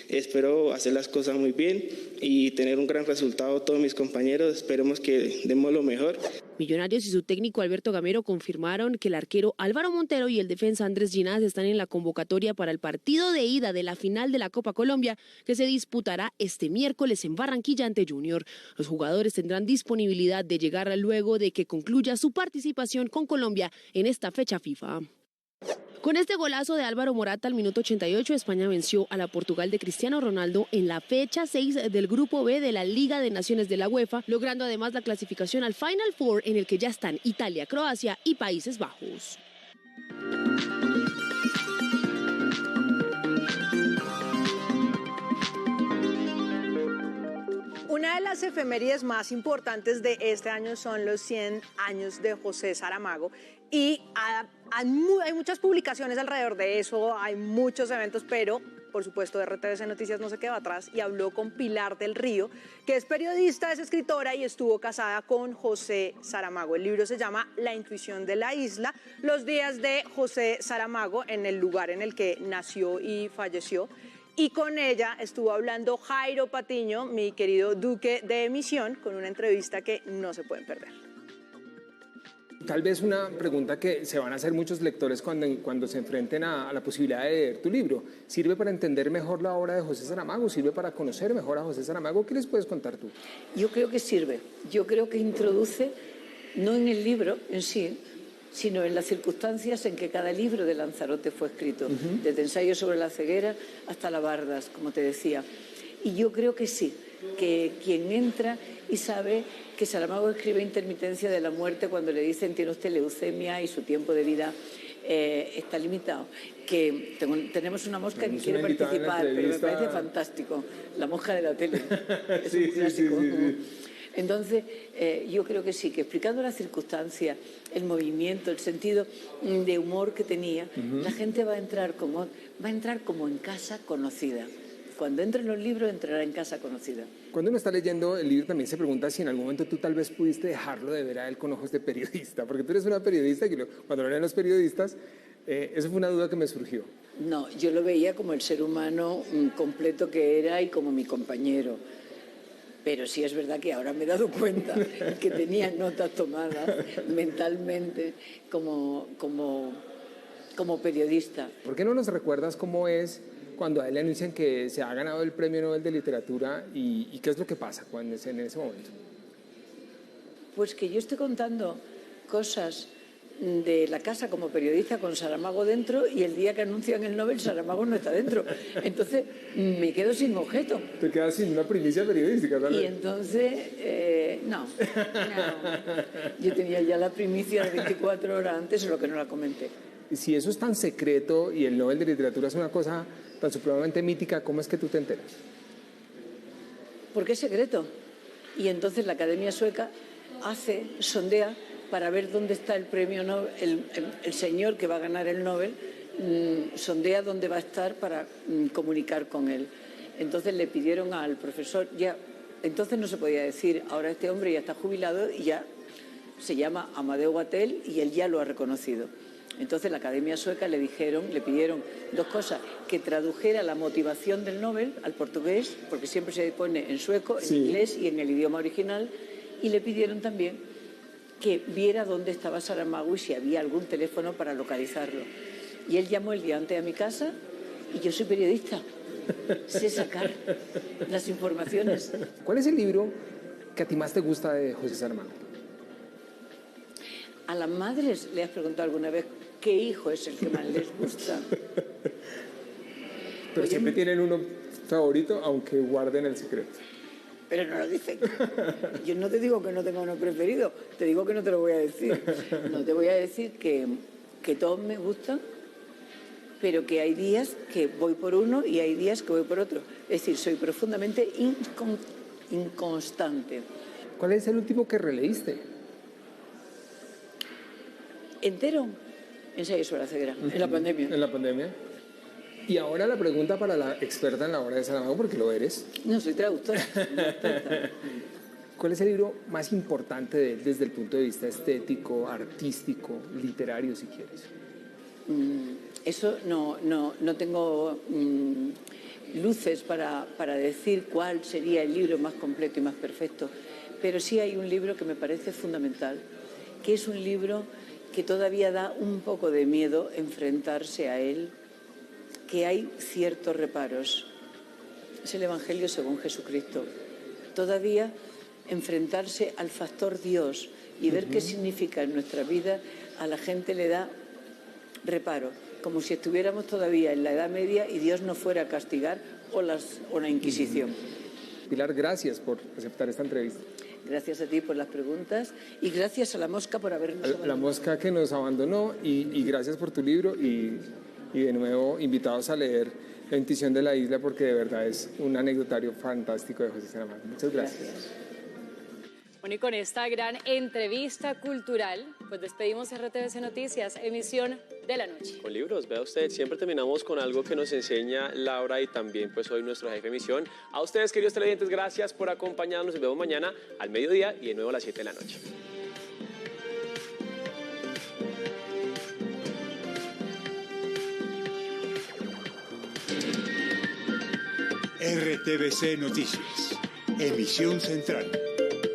Espero hacer las cosas muy bien y tener un gran resultado todos mis compañeros. Esperemos que demos lo mejor. Millonarios y su técnico Alberto Gamero confirmaron que el arquero Álvaro Montero y el defensa Andrés Ginás están en la convocatoria para el partido de ida de la final de la Copa Colombia que se disputará este miércoles en Barranquilla ante Junior. Los jugadores tendrán disponibilidad de llegar luego de que concluya su participación con Colombia en esta fecha FIFA. Con este golazo de Álvaro Morata al minuto 88, España venció a la Portugal de Cristiano Ronaldo en la fecha 6 del Grupo B de la Liga de Naciones de la UEFA, logrando además la clasificación al Final Four en el que ya están Italia, Croacia y Países Bajos. Una de las efemérides más importantes de este año son los 100 años de José Saramago y hay muchas publicaciones alrededor de eso, hay muchos eventos, pero por supuesto RTVC Noticias no se quedó atrás y habló con Pilar del Río, que es periodista, es escritora y estuvo casada con José Saramago. El libro se llama La intuición de la isla, los días de José Saramago en el lugar en el que nació y falleció. Y con ella estuvo hablando Jairo Patiño, mi querido duque de Emisión, con una entrevista que no se pueden perder. Tal vez una pregunta que se van a hacer muchos lectores cuando se enfrenten a la posibilidad de leer tu libro. ¿Sirve para entender mejor la obra de José Saramago? ¿Sirve para conocer mejor a José Saramago? ¿Qué les puedes contar tú? Yo creo que sirve. Yo creo que introduce, no en el libro en sí, sino en las circunstancias en que cada libro de Lanzarote fue escrito, desde Ensayo sobre la ceguera hasta La Bardas, como te decía. Y yo creo que sí, que quien entra y sabe que Saramago escribe Intermitencia de la muerte cuando le dicen tiene usted leucemia y su tiempo de vida está limitado, que tenemos una mosca que quiere participar, pero me parece fantástico, la mosca de la tele, es un clásico. Sí. Entonces, yo creo que sí, que explicando las circunstancias, el movimiento, el sentido de humor que tenía, la gente va a entrar como en casa conocida. Cuando entre en los libros, entrará en casa conocida. Cuando uno está leyendo el libro también se pregunta si en algún momento tú tal vez pudiste dejarlo de ver a él con ojos de periodista, porque tú eres una periodista y cuando lo leen los periodistas, eso fue una duda que me surgió. No, yo lo veía como el ser humano completo que era y como mi compañero. Pero sí es verdad que ahora me he dado cuenta que tenía notas tomadas mentalmente como periodista. ¿Por qué no nos recuerdas cómo es cuando a él le anuncian que se ha ganado el Premio Nobel de Literatura y qué es lo que pasa en ese momento? Pues que yo estoy contando cosas de la casa como periodista con Saramago dentro y el día que anuncian el Nobel Saramago no está dentro. Entonces me quedo sin objeto. Te quedas sin una primicia periodística, ¿verdad? Y entonces, no. Yo tenía ya la primicia de 24 horas antes, solo que no la comenté. Si eso es tan secreto y el Nobel de Literatura es una cosa tan supremamente mítica, ¿cómo es que tú te enteras? Porque es secreto. Y entonces la Academia Sueca sondea para ver dónde está el premio Nobel, el señor que va a ganar el Nobel, sondea dónde va a estar para comunicar con él. Entonces le pidieron al profesor, entonces no se podía decir, ahora este hombre ya está jubilado y ya se llama Amadeo Vatel y él ya lo ha reconocido. Entonces la Academia Sueca le pidieron dos cosas, que tradujera la motivación del Nobel al portugués, porque siempre se pone en sueco, en inglés y en el idioma original, y le pidieron también que viera dónde estaba Saramago y si había algún teléfono para localizarlo. Y él llamó el día antes a mi casa y yo soy periodista, sé sacar las informaciones. ¿Cuál es el libro que a ti más te gusta de José Saramago? ¿A las madres le has preguntado alguna vez qué hijo es el que más les gusta? Pero siempre tienen uno favorito, aunque guarden el secreto. Pero no lo dicen. Yo no te digo que no tenga uno preferido, te digo que no te lo voy a decir. No te voy a decir que todos me gustan, pero que hay días que voy por uno y hay días que voy por otro. Es decir, soy profundamente inconstante. ¿Cuál es el último que releíste? Entero, Ensayo sobre la ceguera, en la pandemia. En la pandemia. Y ahora la pregunta para la experta en la obra de Saramago, porque lo eres. No, soy traductora. ¿Cuál es el libro más importante de él desde el punto de vista estético, artístico, literario, si quieres? Eso no tengo luces para decir cuál sería el libro más completo y más perfecto, pero sí hay un libro que me parece fundamental, que es un libro que todavía da un poco de miedo enfrentarse a él, que hay ciertos reparos. Es el Evangelio según Jesucristo. Todavía enfrentarse al factor Dios y ver qué significa en nuestra vida, a la gente le da reparo, como si estuviéramos todavía en la Edad Media y Dios nos fuera a castigar o la Inquisición. Pilar, gracias por aceptar esta entrevista. Gracias a ti por las preguntas y gracias a La Mosca por habernos abandonado. La Mosca que nos abandonó y gracias por tu libro y de nuevo invitados a leer La Intuición de la Isla, porque de verdad es un anecdotario fantástico de José Saramago. Muchas gracias. Bueno, y con esta gran entrevista cultural, pues despedimos RTVC Noticias, emisión de la noche. Con libros, vea usted, siempre terminamos con algo que nos enseña Laura y también pues hoy nuestro jefe de emisión. A ustedes, queridos televidentes, gracias por acompañarnos. Nos vemos mañana al mediodía y de nuevo a las 7 de la noche. RTVC Noticias, emisión central.